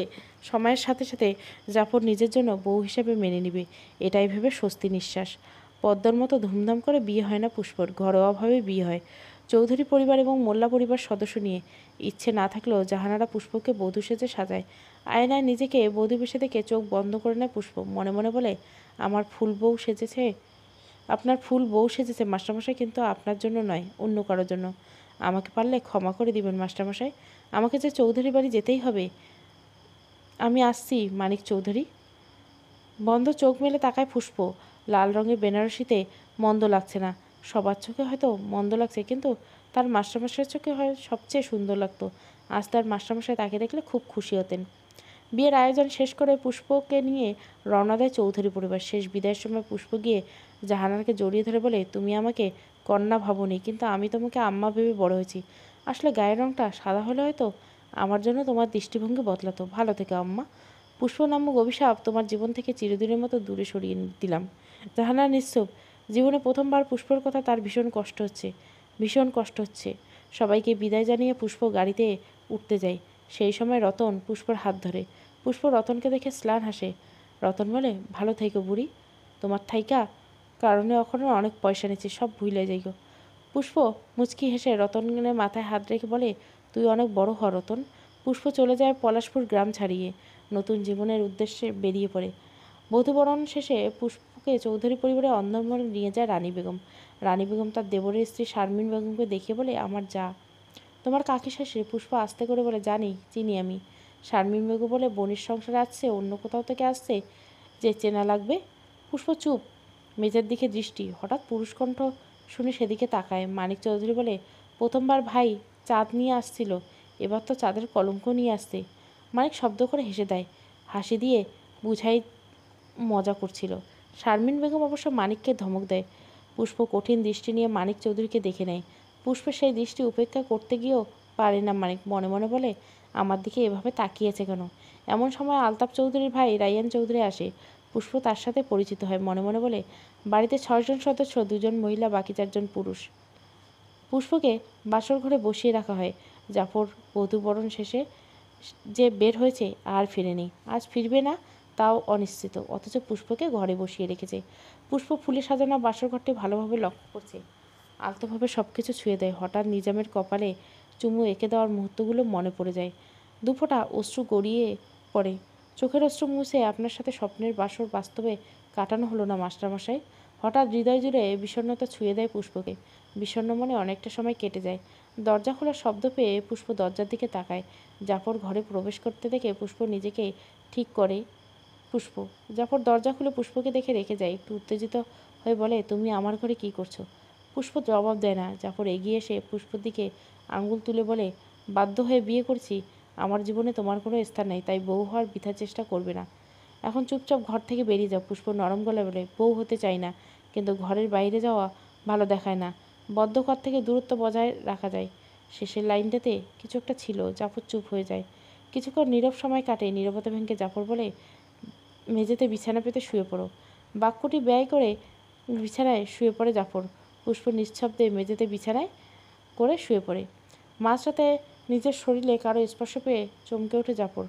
সময়ের সাথে সাথে জাফর নিজের জন্য বউ হিসেবে মেনে নিবে, এটাই ভেবে স্বস্তি নিঃশ্বাস। পদ্মার মতো ধুমধাম করে বিয়ে হয় না পুষ্পর, ঘরোয়াভাবে বিয়ে হয় চৌধুরী পরিবার এবং মোল্লা পরিবার সদস্য নিয়ে। ইচ্ছে না থাকলেও জাহানারা পুষ্পকে বধূ সেজে সাজায়। আয়নায় নিজেকে বধূ বেশে দেখে চোখ বন্ধ করে নেয় পুষ্প। মনে মনে বলে, আমার ফুল বউ সেজেছে, আপনার ফুল বউ সেজেছে মাস্টারমশাই, কিন্তু আপনার জন্য নয়, অন্য কারোর জন্য। আমাকে পারলে ক্ষমা করে দিবেন মাস্টারমশাই। আমাকে যে চৌধুরী বাড়ি যেতেই হবে। আমি আসছি মানিক চৌধুরী। বন্ধ চোখ মেলে তাকায় পুষ্প। লাল রঙের বেনারসিতে মন্দ লাগছে না। সবার চোখে হয়তো মন্দ লাগছে, কিন্তু তার মাস্টারমশাইয়ের চোখে হয় সবচেয়ে সুন্দর লাগতো। আজ তার মাস্টারমশাই তাকে দেখলে খুব খুশি হতেন। বিয়ের আয়োজন শেষ করে পুষ্পকে নিয়ে রওনা দেয় চৌধুরী পরিবার। শেষ বিদায়ের সময় পুষ্প গিয়ে জাহানারাকে জড়িয়ে ধরে বলে, তুমি আমাকে কন্যা ভাবনি, কিন্তু আমি তোমাকে আম্মা ভেবে বড় হয়েছি। আসলে গায়ের রঙটা সাদা হলে হয়তো আমার জন্য তোমার দৃষ্টিভঙ্গি বদলাতো। ভালো থেকে আম্মা। পুষ্প নামক অভিশাপ তোমার জীবন থেকে চিরদিনের মতো দূরে সরিয়ে দিলাম। জাহানারা নিশ্চুপ। জীবনে প্রথমবার পুষ্পর কথা তার ভীষণ কষ্ট হচ্ছে, ভীষণ কষ্ট হচ্ছে। সবাইকে বিদায় জানিয়ে পুষ্প গাড়িতে উঠতে যায়। সেই সময় রতন পুষ্পর হাত ধরে। পুষ্প রতনকে দেখে স্লান হাসে। রতন বলে, ভালো থেকো বুড়ি। তোমার থাইকা কারণে ওখানে অনেক পয়সা নিচ্ছে, সব ভুলে যাইগো। পুষ্প মুচকি হেসে রতনের মাথায় হাত রেখে বলে, তুই অনেক বড় হ রতন। পুষ্প চলে যায় পলাশপুর গ্রাম ছাড়িয়ে, নতুন জীবনের উদ্দেশ্যে বেরিয়ে পড়ে। বধূবরণ শেষে পুষ্পকে চৌধুরী পরিবারে অন্দরমহলে নিয়ে যায় রানী বেগম। রানী বেগম তার দেবরের স্ত্রী শারমিন বেগমকে দেখিয়ে বলে, আমার যা। তোমার কাকি শাশুড়ি। পুষ্প আস্তে করে বলে, জানি, চিনি আমি। শারমিন বেগম বলে, বোনের সংসারে আসছে, অন্য কোথাও থেকে আসছে যে চেনা লাগবে। পুষ্প চুপ, মেজের দিকে দৃষ্টি। হঠাৎ পুরুষ কণ্ঠ শুনে সেদিকে তাকায়। মানিক চৌধুরী বলে, প্রথমবার ভাই চাঁদ নিয়ে আসছিল, এবার তো চাঁদের কলঙ্ক নিয়ে আসছে। মানিক শব্দ করে হেসে দেয়। হাসি দিয়ে বুঝাই মজা করছিল। শারমিন বেগম অবশ্য মানিককে ধমক দেয়। পুষ্প কঠিন দৃষ্টি নিয়ে মানিক চৌধুরীকে দেখে নেয়। পুষ্পের সেই দৃষ্টি উপেক্ষা করতে গিয়েও পারে না মানিক। মনে মনে বলে, আমার দিকে এভাবে তাকিয়েছে কেন। এমন সময় আলতাফ চৌধুরীর ভাই রাইয়ান চৌধুরী আসে। পুষ্প তার সাথে পরিচিত হয়। মনে মনে বলে, বাড়িতে 6 জন সদস্য, 2 জন মহিলা, বাকি 4 জন পুরুষ। পুষ্পকে বাসর ঘরে বসিয়ে রাখা হয়। জাফর বধূবরণ শেষে যে বের হয়েছে আর ফিরেনি। আজ ফিরবে না তাও অনিশ্চিত, অথচ পুষ্পকে ঘরে বসিয়ে রেখেছে। পুষ্প ফুলে সাজানো বাসর ঘরটি ভালোভাবে লক্ষ্য করছে। আলতোভাবে সব কিছু ছুঁয়ে দেয়। হঠাৎ নিজামের কপালে চুমু এঁকে দেওয়ার মুহূর্তগুলো মনে পড়ে যায়। দুফোঁটা অশ্রু গড়িয়ে পড়ে। চোখের অশ্রু মুছে, আপনার সাথে স্বপ্নের বাসর বাস্তবে কাটানো হলো না মাস্টারমশাই। হঠাৎ হৃদয় জুড়ে বিষণ্ণতা ছুঁয়ে দেয় পুষ্পকে। বিষণ্ণ মনে অনেকটা সময় কেটে যায়। দরজা খোলার শব্দ পেয়ে পুষ্প দরজার দিকে তাকায়। জাফর ঘরে প্রবেশ করতে দেখে পুষ্প নিজেকে ঠিক করে। পুষ্প জাফর দরজা খুলে পুষ্পকে দেখে রেখে যায়। একটু উত্তেজিত হয়ে বলে, তুমি আমার ঘরে কি করছো? পুষ্প জবাব দেয় না। জাফর এগিয়ে এসে পুষ্পর দিকে আঙুল তুলে বলে, বাধ্য হয়ে বিয়ে করছি। আমার জীবনে তোমার কোনো স্থান নেই, তাই বউ হওয়ার বৃথা চেষ্টা করবে না। এখন চুপচাপ ঘর থেকে বেরিয়ে যাও। পুষ্প নরম গলায় বলে, বউ হতে চাই না, কিন্তু ঘরের বাইরে যাওয়া ভালো দেখায় না। বদ্ধ ঘর থেকে দূরত্ব বজায় রাখা যায়। শেষের লাইনটাতে কিছু একটা ছিল। জাফর চুপ হয়ে যায়। কিছুক্ষণ নীরব সময় কাটে। নীরবতা ভেঙে জাফর বলে, মেঝেতে বিছানা পেতে শুয়ে পড়ো। বাক্যটি ব্যয় করে বিছানায় শুয়ে পড়ে জাফর। পুষ্প নিঃশব্দে মেঝেতে বিছানায় করে শুয়ে পড়ে। মাঝরাতে নিজের শরীরে কারো স্পর্শ পেয়ে চমকে ওঠে জাফর।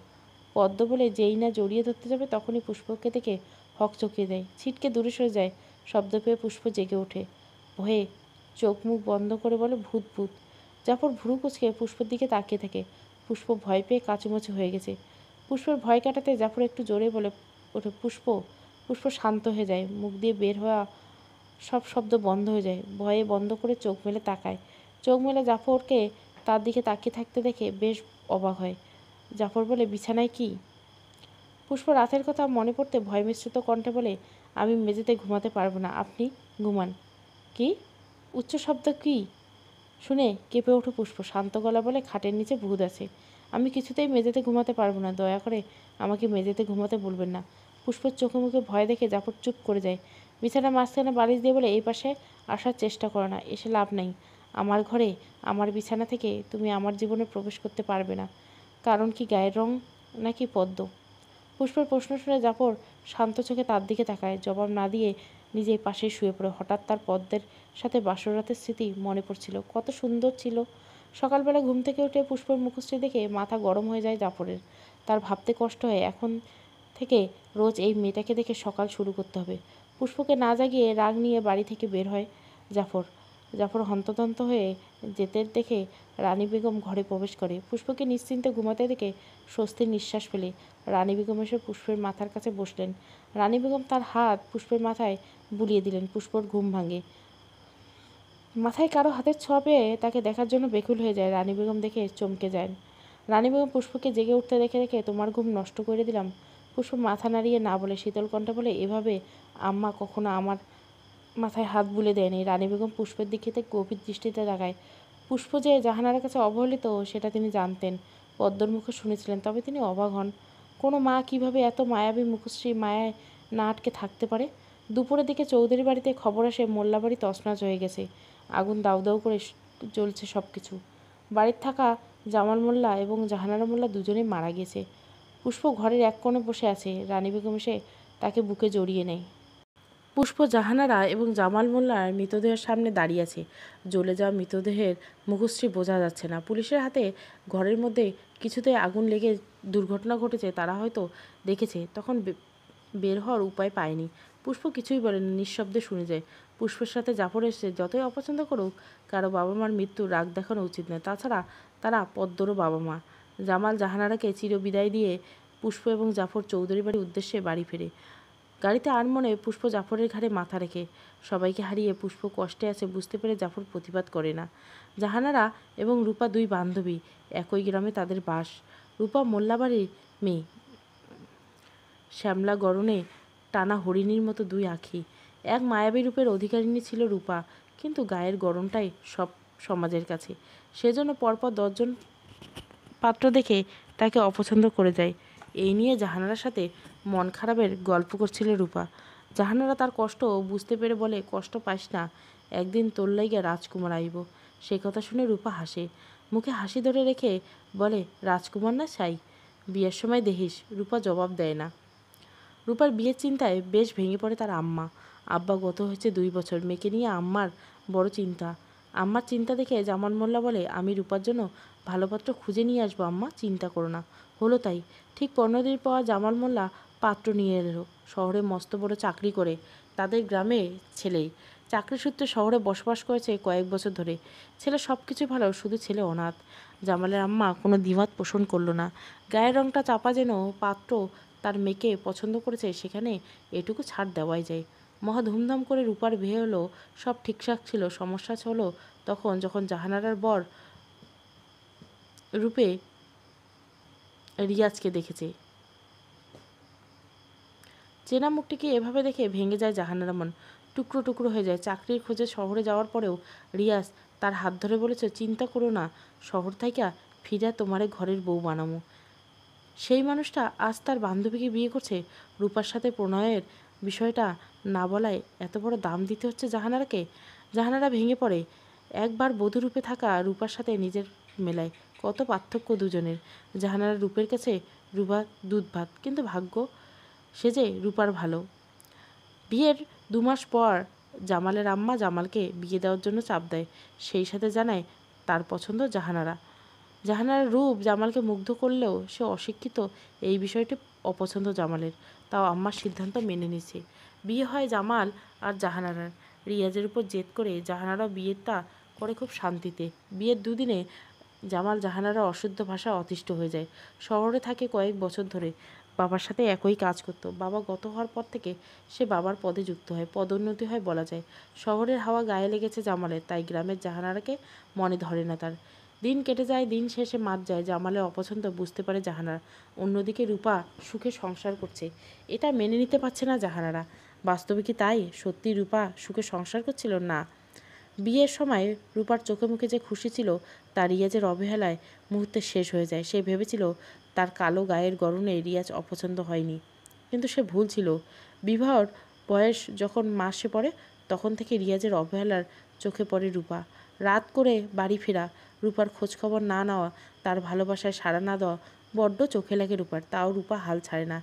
পদ্ম বলে যেই না জড়িয়ে ধরতে যাবে, তখনই পুষ্পকে দেখে হক চকিয়ে দেয়। ছিটকে দূরে সরে যায়। শব্দ পেয়ে পুষ্প জেগে ওঠে। ভয়ে চোখ মুখ বন্ধ করে বলে, ভূত ভূত। জাফর ভুরু কুচকে পুষ্পর দিকে তাকিয়ে থাকে। পুষ্প ভয় পেয়ে কাঁচুমাচু হয়ে গেছে। পুষ্পের ভয় কাটাতে জাফর একটু জোরে বলে ওঠে, পুষ্প। পুষ্প শান্ত হয়ে যায়। মুখ দিয়ে বের হওয়া সব শব্দ বন্ধ হয়ে যায়। ভয়ে বন্ধ করে চোখ মেলে তাকায়। চোখ মেলে জাফরকে তার দিকে তাকিয়ে থাকতে দেখে বেশ অবাক হয়। জাফর বলে, বিছানায় কি? পুষ্প রাতের কথা মনে পড়তে ভয় মিশ্রিত কণ্ঠে বলে, আমি মেঝেতে ঘুমাতে পারবো না, আপনি ঘুমান। কি? উচ্চ শব্দ কি শুনে কেঁপে ওঠে পুষ্প। শান্ত গলা বলে, খাটের নিচে ভূত আছে। আমি কিছুতেই মেঝেতে ঘুমাতে পারবো না, দয়া করে আমাকে মেঝেতে ঘুমাতে বলবেন না। পুষ্পর চোখে মুখে ভয় দেখে জাফর চুপ করে যায়। বিছানার মাঝখানে বালিশ দিয়ে বলে, এই পাশে আসার চেষ্টা করো না, এসে লাভ নেই। আমার ঘরে, আমার বিছানা থেকে তুমি আমার জীবনে প্রবেশ করতে পারবে না। কারণ কি, গায়ের রং নাকি পদ্ম? পুষ্পের প্রশ্ন শুনে জাফর শান্ত চোখে তার দিকে তাকায়। জবাব না দিয়ে নিজেই পাশে শুয়ে পড়ে। হঠাৎ তার পদ্মের সাথে বাসর রাতের স্মৃতি মনে পড়ছিল। কত সুন্দর ছিল। সকালবেলা ঘুম থেকে উঠে পুষ্পর মুখশ্রী দেখে মাথা গরম হয়ে যায় জাফরের। তার ভাবতে কষ্ট হয়, এখন থেকে রোজ এই মেয়েটাকে দেখে সকাল শুরু করতে হবে। পুষ্পকে না জাগিয়ে রাগ নিয়ে বাড়ি থেকে বের হয় জাফর। জাফর হন্তদন্ত হয়ে যেতে দেখে রানী বেগম ঘরে প্রবেশ করে। পুষ্পকে নিশ্চিন্তে ঘুমাতে দেখে স্বস্তির নিঃশ্বাস ফেলে। রানী বেগম এসে পুষ্পের মাথার কাছে বসলেন। রানী বেগম তার হাত পুষ্পের মাথায় বুলিয়ে দিলেন। পুষ্পর ঘুম ভাঙে। মাথায় কারো হাতের ছোঁয়া পেয়ে তাকে দেখার জন্য বেকুল হয়ে যায়। রানী বেগম দেখে চমকে যায়। রানী বেগম পুষ্পকে জেগে উঠতে দেখে দেখে, তোমার ঘুম নষ্ট করে দিলাম? পুষ্প মাথা নাড়িয়ে না বলে, শীতল কণ্ঠে বলে, এভাবে আম্মা কখনো আমার মাথায় হাত বুলে দেয়নি। রানী বেগম পুষ্পের দিকে গভীর দৃষ্টিতে তাকায়। পুষ্প যে জাহানারার কাছে অবহেলিত সেটা তিনি জানতেন, পদ্মর মুখে শুনেছিলেন। তবে তিনি অবাক হন, কোনো মা কিভাবে এত মায়াবী মুখশ্রী মায়ায় না আটকে থাকতে পারে। দুপুরের দিকে চৌধুরী বাড়িতে খবর আসে মোল্লাবাড়ি তছনছ হয়ে গেছে। আগুন দাউ দাউ করে জ্বলছে সব কিছু। বাড়িতে থাকা জামাল মোল্লা এবং জাহানারা মোল্লা দুজনেই মারা গেছে। পুষ্প ঘরের এক কোণে বসে আছে। রানী বেগম এসে তাকে বুকে জড়িয়ে নেয়। পুষ্প জাহানারা এবং জামাল মোল্লার মৃতদেহের সামনে দাঁড়িয়ে আছে। জ্বলে যাওয়া মৃতদেহের মুখশ্রী বোঝা যাচ্ছে না। পুলিশের হাতে ঘরের মধ্যে কিছুতে আগুন লেগে দুর্ঘটনা ঘটেছে তারা হয়তো দেখেছে, তখন বের হওয়ার উপায় পায়নি। পুষ্প কিছুই বলেনি, নিঃশব্দে শুনে যায়। পুষ্পের সাথে জাফর এসে যতই অপছন্দ করুক, কারো বাবা মার মৃত্যু রাগ দেখানো উচিত নয়। তাছাড়া তারা পদ্মরও বাবা মা। জামাল জাহানারাকে চিরবিদায় দিয়ে পুষ্প এবং জাফর চৌধুরী বাড়ির উদ্দেশ্যে বাড়ি ফেরে। গাড়িতে আনমনে পুষ্প জাফরের ঘাড়ে মাথা রেখে। সবাইকে হারিয়ে পুষ্প কষ্টে আছে বুঝতে পেরে জাফর প্রতিবাদ করে না। জাহানারা এবং রূপা দুই বান্ধবী, একই গ্রামে তাদের বাস। রূপা মোল্লাবাড়ির মেয়ে, শ্যামলা গরনে টানা হরিণীর মতো দুই আঁখি। এক মায়াবী রূপের অধিকারিণী ছিল রূপা, কিন্তু গায়ের গরমটাই সব সমাজের কাছে। সেজন্য পরপর 10 জন পাত্র দেখে তাকে অপছন্দ করে যায়। এই নিয়ে জাহানারার সাথে মন খারাপের গল্প করছিল রূপা। জাহানারা তার কষ্ট বুঝতে পেরে বলে, কষ্ট পাইস না, একদিন তোর লাইগা রাজকুমার আইব। সেই কথা শুনে রূপা হাসে, মুখে হাসি ধরে রেখে বলে, রাজকুমার না চাই, বিয়ের সময় দেখিস। রূপা জবাব দেয় না। রূপার বিয়ের চিন্তায় বেশ ভেঙে পড়ে তার আম্মা। আব্বা গত হয়েছে 2 বছর, মেয়েকে নিয়ে আম্মার বড় চিন্তা। আম্মার চিন্তা দেখে জামান মোল্লা বলে, আমি রূপার জন্য ভালো পাত্র খুঁজে নিয়ে আসবো আম্মা, চিন্তা করো না। হলো তাই। ঠিক 15 দিন পর জামাল মোল্লা পাত্র নিয়ে এলো। শহরে মস্ত বড় চাকরি করে, তাদের গ্রামে ছেলেই। চাকরি সূত্রে শহরে বসবাস করেছে কয়েক বছর ধরে। ছেলে সব কিছু ভালো, শুধু ছেলে অনাথ। জামালের আম্মা কোনো দ্বিমত পোষণ করলো না। গায়ের রংটা চাপা যেন, পাত্র তার মেয়েকে পছন্দ করেছে, সেখানে এটুকু ছাড় দেওয়াই যায়। মহা ধুমধাম করে রূপার বিয়ে হলো। সব ঠিকঠাক ছিল। সমস্যা হলো তখন, যখন জাহানারার বর রূপে রিয়াজকে দেখেছে। চেনা মুখটিকে এভাবে দেখে ভেঙে যায় জাহানারা মন, টুকরো টুকরো হয়ে যায়। চাকরির খোঁজে শহরে যাওয়ার পরেও রিয়াজ তার হাত ধরে বলেছে, চিন্তা করো না, শহর থেকে ফিরা তোমারে ঘরের বউ বানামো। সেই মানুষটা আজ তার বান্ধবীকে বিয়ে করছে। রূপার সাথে প্রণয়ের বিষয়টা না বলায় এত বড় দাম দিতে হচ্ছে জাহানারাকে। জাহানারা ভেঙে পড়ে। একবার বধূরূপে থাকা রূপার সাথে নিজের মেলায়। কত পার্থক্য দুজনের। জাহানারা রূপের কাছে রূপা দুধ ভাত, কিন্তু ভাগ্য সে যে রূপার ভালো। বিয়ের 2 মাস পর জামালের আম্মা জামালকে বিয়ে দেওয়ার জন্য চাপ দেয়। সেই সাথে জানায় তার পছন্দ জাহানারা। জাহানারার রূপ জামালকে মুগ্ধ করলেও সে অশিক্ষিত, এই বিষয়টি অপছন্দ জামালের। তাও আম্মার সিদ্ধান্ত মেনে নিছে। বিয়ে হয় জামাল আর জাহানারার। রিয়াজের উপর জেদ করে জাহানারা বিয়েটা করে খুব শান্তিতে। বিয়ের 2 দিনে জামাল জাহানারা অশুদ্ধ ভাষা অতিষ্ঠ হয়ে যায়। শহরে থাকে কয়েক বছর ধরে, বাবার সাথে একই কাজ করত। বাবা গত হওয়ার পর থেকে সে বাবার পদে যুক্ত হয়, পদোন্নতি হয় বলা যায়। শহরের হাওয়া গায়ে লেগেছে জামালের, তাই গ্রামের জাহানারাকে মনে ধরে না তার। দিন কেটে যায়, দিন শেষে মাস যায়। জামালের অপছন্দ বুঝতে পারে জাহানারা। অন্যদিকে রূপা সুখে সংসার করছে, এটা মেনে নিতে পারছে না জাহানারা। বাস্তবে কি তাই? সত্যি রূপা সুখে সংসার করছিল? না। বিয়ের সময় রূপার চোখে মুখে যে খুশি ছিল, তা রিয়াজের অবহেলায় মুহূর্তে শেষ হয়ে যায়। সে ভেবেছিল তার কালো গায়ের গরনে রিয়াজ অপছন্দ হয়নি, কিন্তু সে ভুল ছিল। বিবাহর বয়স যখন মাসে পড়ে, তখন থেকে রিয়াজের অবহেলার চোখে পড়ে রূপা। রাত করে বাড়ি ফেরা, রূপার খোঁজখবর না নেওয়া, তার ভালোবাসায় সাড়া না দেওয়া বড্ড চোখে লাগে রূপার। তাও রূপা হাল ছাড়ে না।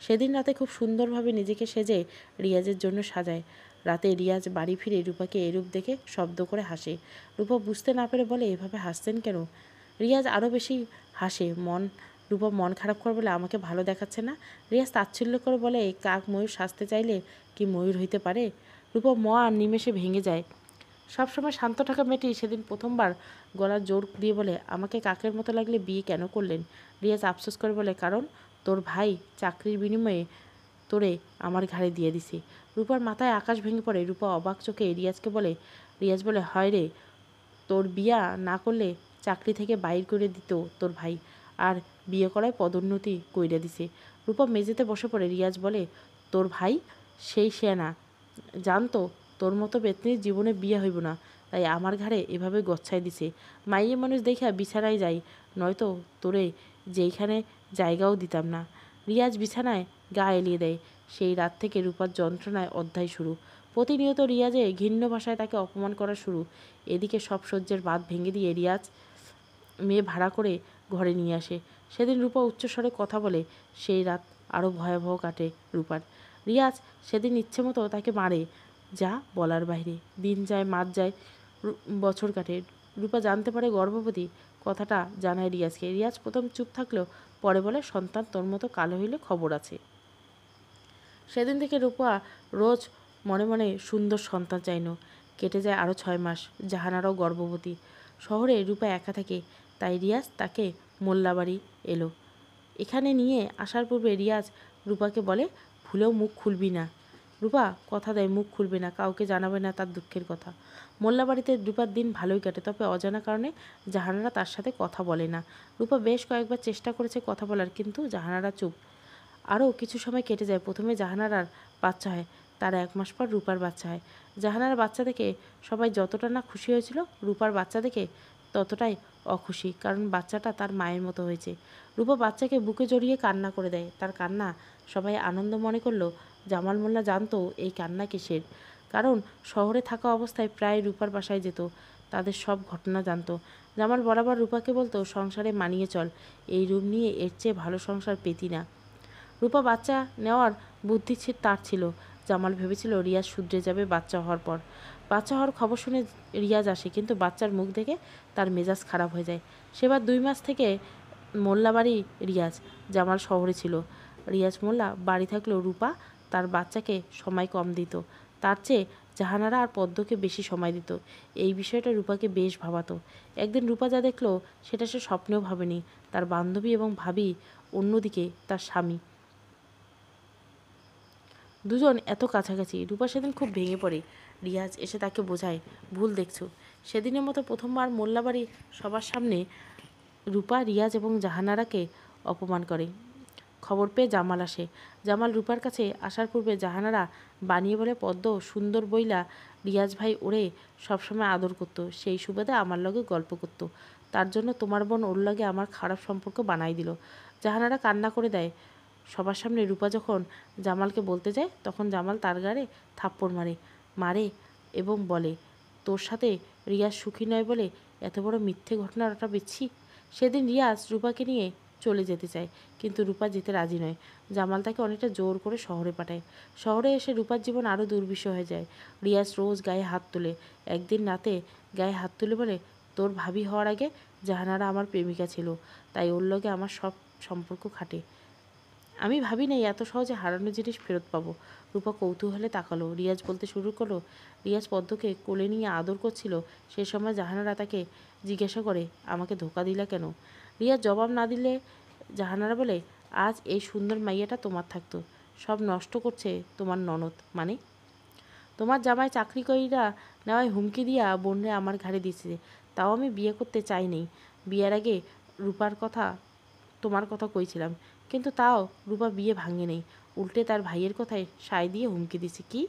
সেদিন রাতে খুব সুন্দরভাবে নিজেকে সেজে রিয়াজের জন্য সাজায়। রাতে রিয়াজ বাড়ি ফিরে রূপাকে এরূপ দেখে শব্দ করে হাসে। রূপা বুঝতে না পেরে বলে, এভাবে হাসছেন কেন? রিয়াজ আরও বেশি হাসে। রূপা মন খারাপ করে বলে, আমাকে ভালো দেখাচ্ছে না? রিয়াজ তাচ্ছিল্য করে বলে, কাক ময়ূর সাজতে চাইলে কি ময়ূর হইতে পারে? রূপা নিমেষে ভেঙে যায়। সবসময় শান্ত থাকা মেয়েটি সেদিন প্রথমবার গলা জোর দিয়ে বলে, আমাকে কাকের মতো লাগলে বিয়ে কেন করলেন? রিয়াজ আফসোস করে বলে, কারণ তোর ভাই চাকরির বিনিময়ে তোরে আমার ঘাড়ে দিয়ে দিছি। রূপার মাথায় আকাশ ভেঙে পড়ে। রূপা অবাক চোখে রিয়াজ বলে, হয় রে, তোর বিয়া না করলে চাকরি থেকে বাইর করে দিত তোর ভাই, আর বিয়ে করায় পদোন্নতি কইরা দিছে। রূপা মেঝেতে বসে পড়ে। রিয়াজ বলে, তোর ভাই সেই সেনা, জানতো তোর মতো বেতনির জীবনে বিয়ে হইব না, তাই আমার ঘাড়ে এভাবে গচ্ছাই দিছে। মাইয়ে মানুষ দেখিয়া বিছানায় যাই, নয়তো তোরে যেইখানে জায়গাও দিতাম না। রিয়াজ বিছানায় গা এলিয়ে দেয়। সেই রাত থেকে রূপার যন্ত্রণায় অধ্যায় শুরু। প্রতিনিয়ত রিয়াজে ঘৃণ্য ভাষায় তাকে অপমান করা শুরু। এদিকে সব সহ্যের বাঁধ ভেঙে দিয়ে রিয়াজ মেয়ে ভাড়া করে ঘরে নিয়ে আসে। সেদিন রূপা উচ্চস্বরে কথা বলে। সেই রাত আরও ভয়াবহ কাটে রূপার। রিয়াজ সেদিন ইচ্ছে মতো তাকে মারে, যা বলার বাইরে। দিন যায়, মাস যায়, বছর কাটে। রূপা জানতে পারে গর্ভবতী। কথাটা জানায় রিয়াজকে। রিয়াজ প্রথম চুপ থাকলেও পরে বলে, সন্তান তোর মতো কালো হইলে খবর আছে। সেদিন থেকে রূপা রোজ মনে মনে সুন্দর সন্তান চাইল। কেটে যায় আরও 6 মাস। জাহানারাও গর্ভবতী। শহরে রূপা একা থাকে, তাই রিয়াজ তাকে মোল্লাবাড়ি এলো। এখানে নিয়ে আসার পূর্বে রিয়াজ রূপাকে বলে, ভুলেও মুখ খুলবি না। রূপা কথা দেয় মুখ খুলবে না, কাউকে জানাবে না তার দুঃখের কথা। মোল্লাবাড়িতে রূপার দিন ভালোই কাটে, তবে অজানা কারণে জাহানারা তার সাথে কথা বলে না। রূপা বেশ কয়েকবার চেষ্টা করেছে কথা বলার, কিন্তু জাহানারা চুপ। আরও কিছু সময় কেটে যায়। প্রথমে জাহানারার বাচ্চা হয়, তার 1 মাস পর রূপার বাচ্চা হয়। জাহানারার বাচ্চা দেখে সবাই যতটা না খুশি হয়েছিল, রূপার বাচ্চা দেখে ততটাই অখুশি, কারণ বাচ্চাটা তার মায়ের মতো হয়েছে। রূপা বাচ্চাকে বুকে জড়িয়ে কান্না করে দেয়। তার কান্না সবাই আনন্দ মনে করলেও জামাল মোল্লা জানতো এই কান্না কিসের, কারণ শহরে থাকা অবস্থায় প্রায় রূপার বাসায় যেত, তাদের সব ঘটনা জানতো। জামাল বরাবর রূপাকে বলতো, সংসারে মানিয়ে চল, এই রূপ নিয়ে এর চেয়ে ভালো সংসার পেতি না। রূপা বাচ্চা নেওয়ার বুদ্ধি তার ছিল। জামাল ভেবেছিল রিয়াজ শুধরে যাবে বাচ্চা হওয়ার পর। বাচ্চা হওয়ার খবর শুনে রিয়াজ আসে, কিন্তু বাচ্চার মুখ দেখে তার মেজাজ খারাপ হয়ে যায়। সেবার 2 মাস থেকে মোল্লাবাড়ি রিয়াজ। জামাল শহরে ছিল। রিয়াজ মোল্লা বাড়ি থাকলেও রূপা তার বাচ্চাকে সময় কম দিত। তার চেয়ে জাহানারা আর পদ্মকে বেশি সময় দিত। এই বিষয়টা রূপাকে বেশ ভাবাতো। একদিন রূপা যা দেখলো সেটা সে স্বপ্নেও ভাবেনি। তার বান্ধবী এবং ভাবি, অন্যদিকে তার স্বামী, দুজন এত কাছাকাছি। রূপা সেদিন খুব ভেঙে পড়ে। রিয়াজ এসে তাকে বোঝায়, ভুল দেখছো। সেদিনের মতো প্রথমবার মোল্লাবাড়ি সবার সামনে রূপা রিয়াজ এবং জাহানারাকে অপমান করে। খবর পেয়ে জামাল আসে। জামাল রূপার কাছে আসার পূর্বে জাহানারা বানিয়ে বলে, পদ্ম সুন্দর বইলা রিয়াজ ভাই ওরে সবসময় আদর করতো, সেই সুবাদে আমার লগে গল্প করতো, তার জন্য তোমার বোন ওর লগে আমার খারাপ সম্পর্ক বানাই দিল। জাহানারা কান্না করে দেয়। সবার সামনে রূপা যখন জামালকে বলতে যায়, তখন জামাল তার গাড়ে থাপ্পড় মারে এবং বলে, তোর সাথে রিয়াজ সুখী নয় বলে এত বড় মিথ্যে ঘটনাটা বিচ্ছি। সেদিন রিয়াজ রূপাকে নিয়ে চলে যেতে চায়, কিন্তু রূপা যেতে রাজি নয়। জামাল তাকে অনেকটা জোর করে শহরে পাঠায়। শহরে এসে রূপার জীবন আরও দুর্বিষহ হয়ে যায়। রিয়াজ রোজ গায়ে হাত তোলে। একদিন রাতে গায়ে হাত তুলে বলে, তোর ভাবি হওয়ার আগে জাহানারা আমার প্রেমিকা ছিল, তাই ওর লগে আমার সব সম্পর্ক খাটে। আমি ভাবি নাই এত সহজে হারানো জিনিস ফেরত পাবো। রূপা কৌতূহলে তাকালো। রিয়াজ বলতে শুরু করলো, রিয়াজ পদ্মকে কোলে নিয়ে আদর করছিল। সে সময় জাহানারা তাকে জিজ্ঞাসা করে, আমাকে ধোকা দিলা কেন? রিয়াজ জবাব না দিলে জাহানারা বলে, আজ এই সুন্দর মাইয়াটা তোমার থাকতো, সব নষ্ট করছে তোমার ননদ, মানে তোমার জামাই চাকরি কইরা নেওয়ায় হুমকি দিয়া বোনরে আমার ঘাড়ে দিছে। তাও আমি বিয়ে করতে চাই নাই। বিয়ের আগে রূপার কথা তোমার কথা কইছিলাম, কিন্তু তাও রূপা বিয়ে ভাঙে নেই, উল্টে তার ভাইয়ের কথায় সায় দিয়ে হুমকি দিছে। কি?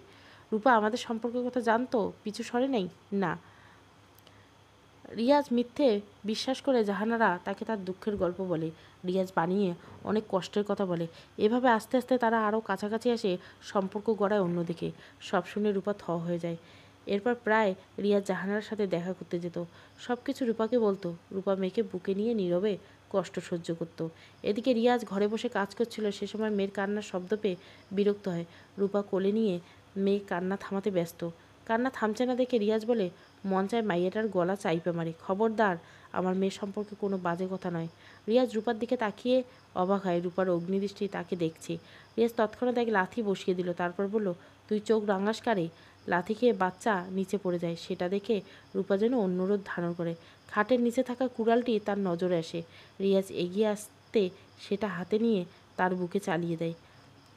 রূপা আমাদের সম্পর্কের কথা জানতো, পিছু সরে নেই? না। রিয়াজ মিথ্যে বিশ্বাস করে জাহানারা তাকে তার দুঃখের গল্প বলে। রিয়াজ বানিয়ে অনেক কষ্টের কথা বলে। এভাবে আস্তে আস্তে তারা আরও কাছাকাছি আসে, সম্পর্ক গড়ায় অন্যদিকে। সব শুনে রূপা থ হয়ে যায়। এরপর প্রায় রিয়াজ জাহানারার সাথে দেখা করতে যেত। সব কিছু রূপাকে বলতো। রূপা মেয়েকে বুকে নিয়ে নীরবে কষ্ট সহ্য করত। এদিকে রিয়াজ ঘরে বসে কাজ করছিল। সে সময় মেয়ের কান্নার শব্দ পেয়ে বিরক্ত হয়। রূপা কোলে নিয়ে মেয়ে কান্না থামাতে ব্যস্ত। কান্না থামছে না দেখে রিয়াজ বলে, মন চায় মাইয়াটার গলা চাইপে মারি। খবরদার, আমার মেয়ে সম্পর্কে কোনো বাজে কথা নয়। রিয়াজ রূপার দিকে তাকিয়ে অবাক হয়। রূপার অগ্নিদৃষ্টি তাকে দেখছে। রিয়াজ তৎক্ষণাৎ এক লাথি বসিয়ে দিল। তারপর বলল, তুই চোখ রাঙাস কারে? লাথি খেয়ে বাচ্চা নিচে পড়ে যায়। সেটা দেখে রূপা যেন অন্য রূপ ধারণ করে। খাটের নিচে থাকা কুড়ালটি তার নজরে আসে। রিয়াজ এগিয়ে আসতে সেটা হাতে নিয়ে তার বুকে চালিয়ে দেয়।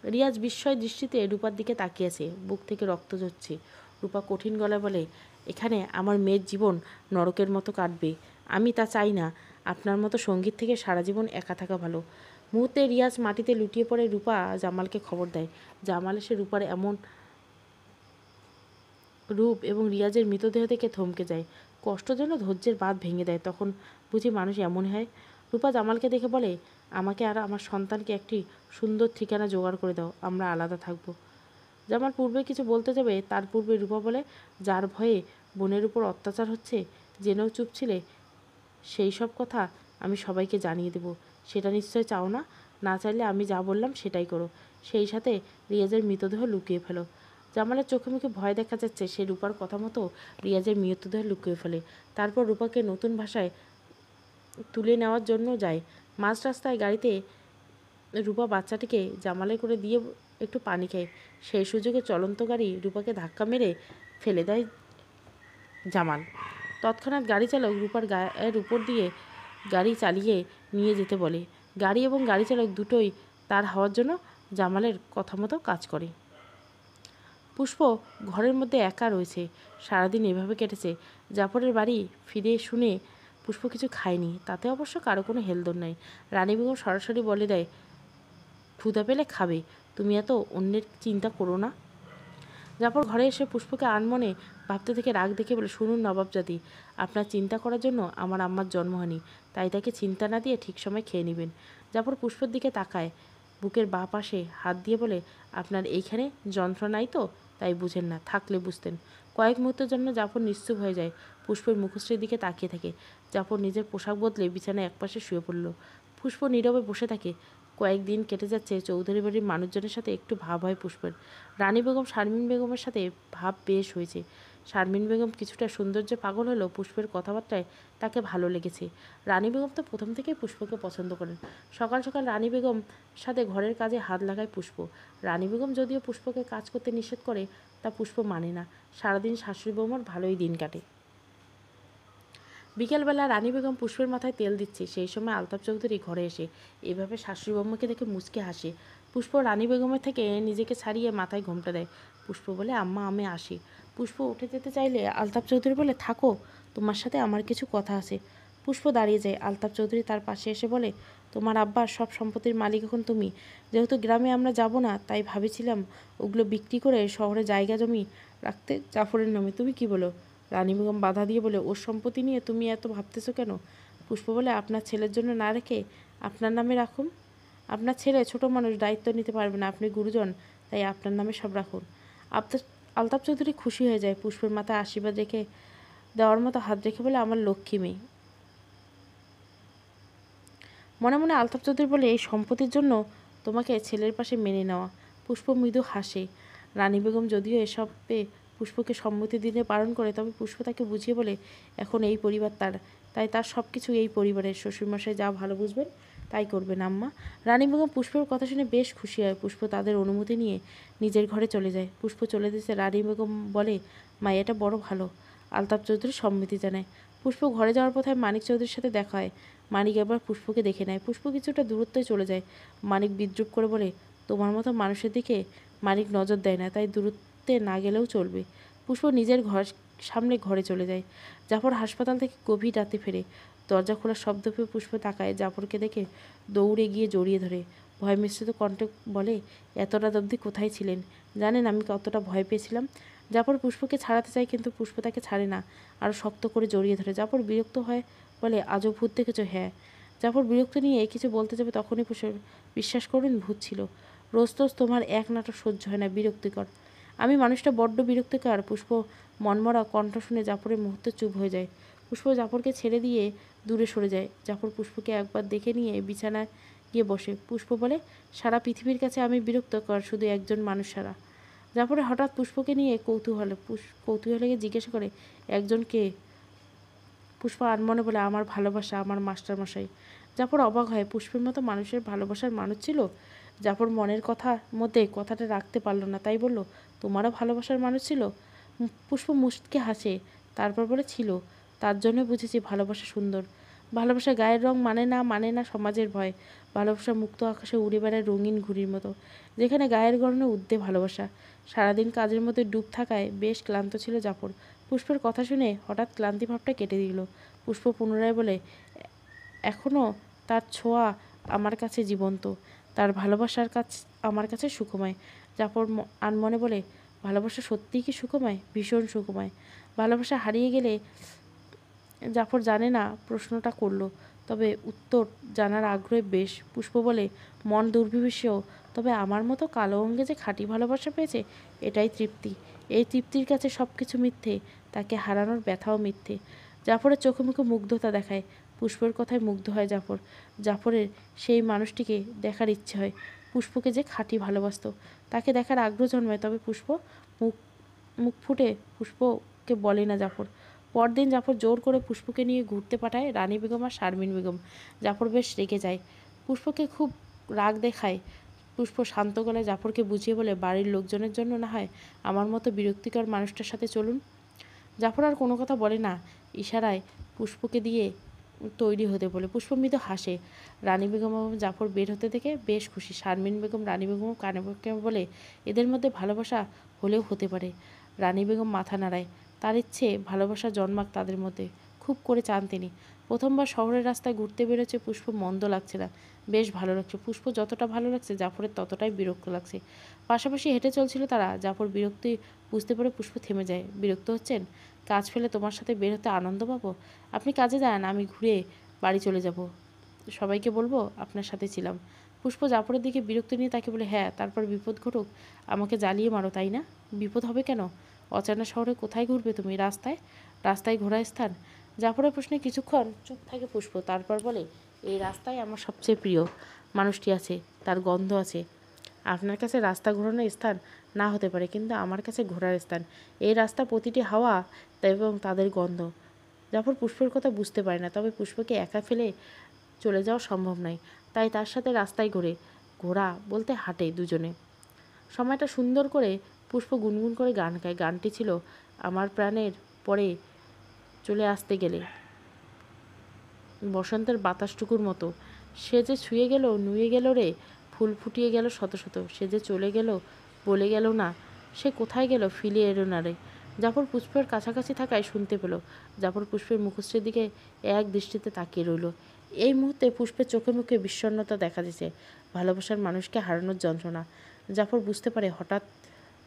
রিয়াজ বিস্ময় দৃষ্টিতে রূপার দিকে তাকিয়েছে, বুক থেকে রক্ত ঝরছে। রূপা কঠিন গলায় বলে, এখানে আমার মেয়ের জীবন নরকের মতো কাটবে, আমি তা চাই না। আপনার মতো সঙ্গীত থেকে সারা জীবন একা থাকা ভালো। মুহূর্তে রিয়াজ মাটিতে লুটিয়ে পড়ে। রূপা জামালকে খবর দেয়। জামাল এসে রূপার এমন রূপ এবং রিয়াজের মৃতদেহ থেকে থমকে যায়। কষ্ট যেন ধৈর্যের বাঁধ ভেঙে দেয়। তখন বুঝি মানুষ এমনই হয়। রূপা জামালকে দেখে বলে, আমাকে আর আমার সন্তানকে একটি সুন্দর ঠিকানা জোগাড় করে দাও, আমরা আলাদা থাকব। জামাল পূর্বে কিছু বলতে যাবে, তার পূর্বে রূপা বলে, যার ভয়ে বোনের উপর অত্যাচার হচ্ছে জেনেও চুপ ছিলে, সেই সব কথা আমি সবাইকে জানিয়ে দেব। সেটা নিশ্চয় চাও না? না চাইলে আমি যা বললাম সেটাই করো। সেই সাথে রিয়াজের মৃতদেহ লুকিয়ে ফেলো। জামালের চোখে মুখে ভয় দেখা যাচ্ছে। সে রূপার কথা মতো রিয়াজের মৃতদেহ লুকিয়ে ফেলে। তারপর রূপাকে নতুন ভাষায় তুলে নেওয়ার জন্য যায়। মাঝ রাস্তায় গাড়িতে রূপা বাচ্চাটিকে জামালে করে দিয়ে একটু পানি খায়। সেই সুযোগে চলন্ত গাড়ি রূপাকে ধাক্কা মেরে ফেলে দেয় জামাল। তৎক্ষণাৎ গাড়ি চালক রূপার গায়ের উপর দিয়ে গাড়ি চালিয়ে নিয়ে যেতে বলে। গাড়ি এবং গাড়ি চালক দুটোই তার হওয়ার জন্য জামালের কথা মতো কাজ করে। পুষ্প ঘরের মধ্যে একা রয়েছে। সারাদিন এভাবে কেটেছে। জাফরের বাড়ি ফিরে শুনে পুষ্প কিছু খায়নি। তাতে অবশ্য কারো কোনো হেলদোল নাই। রানী বেগম সরাসরি বলে দেয়, ক্ষুধা পেলে খাবে, তুমি এত অন্যের চিন্তা করো না। জাফর ঘরে এসে পুষ্পকে আনমনে ভাবতে থেকে রাগ দেখে বলে, শুনুন নবাবজাদি, আপনার চিন্তা করার জন্য আমার আম্মার জন্ম হয়নি, তাই তাকে চিন্তা না দিয়ে ঠিক সময় খেয়ে নেবেন। জাফর পুষ্পর দিকে তাকায়, বুকের বাঁ পাশে হাত দিয়ে বলে, আপনার এইখানে যন্ত্রণাই তো, তাই বুঝেন না, থাকলে বুঝতেন। কয়েক মুহূর্তের জন্য জাফর নিশ্চুপ হয়ে যায়। পুষ্পের মুখশ্রীর দিকে তাকিয়ে থাকে। জাফর নিজের পোশাক বদলে বিছানায় একপাশে শুয়ে পড়ল। পুষ্প নীরবে বসে থাকে। কয়েকদিন কেটে যাচ্ছে। চৌধুরী বাড়ির মানুষজনের সাথে একটু ভাব হয় পুষ্পের। রানী বেগম শারমিন বেগমের সাথে ভাব বেশ হয়েছে। শারমিন বেগম কিছুটা সৌন্দর্যে পাগল হলেও পুষ্পের কথাবার্তায় তাকে ভালো লেগেছে। রানী বেগম তো প্রথম থেকেই পুষ্পকে পছন্দ করেন। সকাল সকাল রানী বেগম সাথে ঘরের কাজে হাত লাগায় পুষ্প। রানী বেগম যদিও পুষ্পকে কাজ করতে নিষেধ করে, তা পুষ্প মানে না। সারাদিন শাশুড়ি বৌমার ভালোই দিন কাটে। বিকেলবেলা রানী বেগম পুষ্পের মাথায় তেল দিচ্ছে। সেই সময় আলতাফ চৌধুরী ঘরে এসে এভাবে শাশুড়ি বৌমাকে দেখে মুচকে হাসে। পুষ্প রানী বেগমের থেকে নিজেকে ছাড়িয়ে মাথায় ঘোমটা দেয়। পুষ্প বলে, আম্মা আমি আসি। পুষ্প উঠে যেতে চাইলে আলতাফ চৌধুরী বলে, থাকো, তোমার সাথে আমার কিছু কথা আছে। পুষ্প দাঁড়িয়ে যায়। আলতাফ চৌধুরী তার পাশে এসে বলে, তোমার আব্বার সব সম্পত্তির মালিক এখন তুমি। যেহেতু গ্রামে আমরা যাব না, তাই ভাবেছিলাম ওগুলো বিক্রি করে শহরে জায়গা জমি রাখতে জাফরের নামে। তুমি কি বলো? রানী বেগম বাধা দিয়ে বলে, ওর সম্পত্তি নিয়ে তুমি এত ভাবতেছো কেন? পুষ্প বলে, আপনার ছেলের জন্য না রেখে আপনার নামে রাখুন। আপনার ছেলে ছোট মানুষ, দায়িত্ব নিতে পারবে না, আপনি গুরুজন, তাই আপনার নামে সব রাখুন। আলতাফ চৌধুরী খুশি হয়ে যায়। পুষ্পের মাথায় আশীর্বাদ রেখে দেওয়ার মতো হাত রেখে বলে, আমার লক্ষ্মী মেয়ে। মনে মনে আলতাফ চৌধুরী বলে, এই সম্পত্তির জন্য তোমাকে ছেলের পাশে মেনে নেওয়া। পুষ্প মৃদু হাসে। রানী বেগম যদিও এসবে পুষ্পকে সম্মতি দিতে বারণ করে, তবে পুষ্প তাকে বুঝিয়ে বলে, এখন এই পরিবার তার, তাই তার সব কিছু এই পরিবারের। শ্বশুরমশাই যা ভালো বুঝবেন তাই করবেন আম্মা। রানী বেগম পুষ্পের কথা শুনে বেশ খুশি হয়। পুষ্প তাদের অনুমতি নিয়ে নিজের ঘরে চলে যায়। পুষ্প চলে যেতে রানী বেগম বলে, মা এটা বড় ভালো। আলতাফ চৌধুরী সম্মতি জানায়। পুষ্প ঘরে যাওয়ার পথে মানিক চৌধুরীর সাথে দেখা হয়। মানিক একবার পুষ্পকে দেখে নেয়। পুষ্প কিছুটা দূরত্বে চলে যায়। মানিক বিদ্রুপ করে বলে, তোমার মতো মানুষের দিকে মানিক নজর দেয় না, তাই দূরত্বে না গেলেও চলবে। পুষ্প নিজের সামনে ঘরে চলে যায়। জাফর হাসপাতাল থেকে গভীর রাতে ফেরে। দরজা খোলার শব্দ পেয়ে পুষ্প তাকায়। জাফরকে দেখে দৌড়ে গিয়ে জড়িয়ে ধরে ভয় মিশ্রিত কণ্ঠে বলে, এত রাত অবধি কোথায় ছিলেন? জানেন আমি কতটা ভয় পেয়েছিলাম? জাফর পুষ্পকে ছাড়াতে চায়, কিন্তু পুষ্প তাকে ছাড়ে না, আরও শক্ত করে জড়িয়ে ধরে। জাফর বিরক্ত হয়, বলে, আজও ভূত দেখেছো? হ্যাঁ। জাফর বিরক্ত নিয়ে কিছু বলতে যাবে, তখনই পুষ্প, বিশ্বাস করুন ভূত ছিল। রোজ রোজ তোমার এক নাটক সহ্য হয় না, বিরক্তিকর। আমি মানুষটা বড্ড বিরক্তিকর। পুষ্প মনমরা কণ্ঠ শুনে জাফরের মুহূর্তে চুপ হয়ে যায়। পুষ্প জাফরকে ছেড়ে দিয়ে দূরে সরে যায়। জাফর পুষ্পকে একবার দেখে নিয়ে বিছানায় গিয়ে বসে। পুষ্প বলে, সারা পৃথিবীর কাছে আমি বিরক্তকর শুধু একজন মানুষ ছাড়া। জাফরে হঠাৎ পুষ্পকে নিয়ে কৌতূহলে জিজ্ঞাসা করে, একজন কে? পুষ্প আনমনে বলে, আমার ভালোবাসা, আমার মাস্টারমশাই। জাফর অবাক হয়। পুষ্পের মতো মানুষের ভালোবাসার মানুষ ছিল? জাফর মনের মধ্যে কথাটা রাখতে পারল না, তাই বলল, তোমারও ভালোবাসার মানুষ ছিল? পুষ্প মুচকে হাসে। তারপর বলে, ছিল। তার জন্য বুঝেছি ভালোবাসা সুন্দর। ভালোবাসা গায়ের রং মানে না সমাজের ভয়। ভালোবাসা মুক্ত আকাশে উড়ে বেড়ায় রঙিন ঘুড়ির মতো, যেখানে গায়ের গরণে উঠতে ভালোবাসা। সারাদিন কাজের মধ্যে ডুব থাকায় বেশ ক্লান্ত ছিল জাফর। পুষ্পের কথা শুনে হঠাৎ ক্লান্তি ভাবটা কেটে দিল। পুষ্প পুনরায় বলে, এখনও তার ছোঁয়া আমার কাছে জীবন্ত, তার ভালোবাসার কাছ আমার কাছে সুখময়। জাফর আনমনে বলে, ভালোবাসা সত্যিই কি সুখময়? ভীষণ সুখময়। ভালোবাসা হারিয়ে গেলে জাফর জানে না প্রশ্নটা করলো, তবে উত্তর জানার আগ্রহে বেশ। পুষ্প বলে, মন দুর্বিবশেও তবে আমার মতো কালো অঙ্গে যে খাঁটি ভালোবাসা পেয়েছে, এটাই তৃপ্তি। এই তৃপ্তির কাছে সব কিছু মিথ্যে, তাকে হারানোর ব্যথাও মিথ্যে। জাফরের চোখে মুখে মুগ্ধতা দেখায়। পুষ্পের কথায় মুগ্ধ হয় জাফর। জাফরের সেই মানুষটিকে দেখার ইচ্ছে হয়, পুষ্পকে যে খাঁটি ভালোবাসত। তাকে দেখার আগ্রহ জন্মায়, তবে পুষ্প মুখ মুখ ফুটে পুষ্পকে বলে না জাফর। পরদিন জাফর জোর করে পুষ্পকে নিয়ে ঘুরতে পাঠায় রানী বেগম আর শারমিন বেগম। জাফর বেশ রেগে যায়, পুষ্পকে খুব রাগ দেখায়। পুষ্প শান্ত গলায় জাফরকে বুঝিয়ে বলে, বাড়ির লোকজনের জন্য না হয় আমার মতো বিরক্তিকর মানুষটার সাথে চলুন। জাফর আর কোনো কথা বলে না, ইশারায় পুষ্পকে দিয়ে তৈরি হতে বলে। পুষ্প মৃদু হাসে। রানী বেগম এবং জাফর বের হতে দেখে বেশ খুশি। শারমিন বেগম রানী বেগম কানে বলে, এদের মধ্যে ভালোবাসা হলেও হতে পারে। রানী বেগম মাথা নাড়ায়, তার ইচ্ছে ভালোবাসা জন্মাক তাদের মধ্যে। খুব করে চান তিনি। প্রথমবার শহরের রাস্তায় ঘুরতে বেরোচ্ছে পুষ্প, মন্দ লাগছে না, বেশ ভালো লাগছে। পুষ্প যতটা ভালো লাগছে জাফরের ততটাই বিরক্ত লাগছে। পাশাপাশি হেঁটে চলছিল তারা। জাফর বিরক্তি বুঝতে পেরে পুষ্প থেমে যায়। বিরক্ত হচ্ছেন? কাজ ফেলে তোমার সাথে বের হতে আনন্দ পাবো? আপনি কাজে যান, আমি ঘুরে বাড়ি চলে যাব, সবাইকে বলবো আপনার সাথে ছিলাম। পুষ্প জাফরের দিকে বিরক্তি নিয়ে তাকে বলে, হ্যাঁ, তারপর বিপদ ঘটুক, আমাকে জ্বালিয়ে মারো, তাই না? বিপদ হবে কেন? অচেনা শহরে কোথায় ঘুরবে তুমি? রাস্তায়? রাস্তায় ঘোরার স্থান? জাফরের প্রশ্নে কিছুক্ষণ চুপ থাকে পুষ্প, তারপর বলে, এই রাস্তায় আমার সবচেয়ে প্রিয় মানুষটি আছে, তার গন্ধ আছে। আপনার কাছে রাস্তা ঘোরানোর স্থান না হতে পারে, কিন্তু আমার কাছে ঘোরার স্থান। এই রাস্তা প্রতিটি হাওয়া এবং তাদের গন্ধ। জাফর পুষ্পের কথা বুঝতে পারে না, তবে পুষ্পকে একা ফেলে চলে যাওয়া সম্ভব নয়, তাই তার সাথে রাস্তায় ঘোরা বলতে হাঁটে দুজনে। সময়টা সুন্দর করে পুষ্প গুনগুন করে গান গায়। গানটি ছিল, আমার প্রাণের পরে চলে আসতে গেলে বসন্তের বাতাসটুকুর মতো, সে যে ছুঁয়ে গেল, নুয়ে গেল রে, ফুল ফুটিয়ে গেল শত শত, সে যে চলে গেল, বলে গেল না, সে কোথায় গেল, ফিরে এলো না রে। জাফর পুষ্পের কাছাকাছি থাকায় শুনতে পেল। জাফর পুষ্পের মুখশ্রীর দিকে এক দৃষ্টিতে তাকিয়ে রইল। এই মুহূর্তে পুষ্পের চোখে মুখে বিষণ্ণতা দেখা দিয়েছে, ভালোবাসার মানুষকে হারানোর যন্ত্রণা। জাফর বুঝতে পারে। হঠাৎ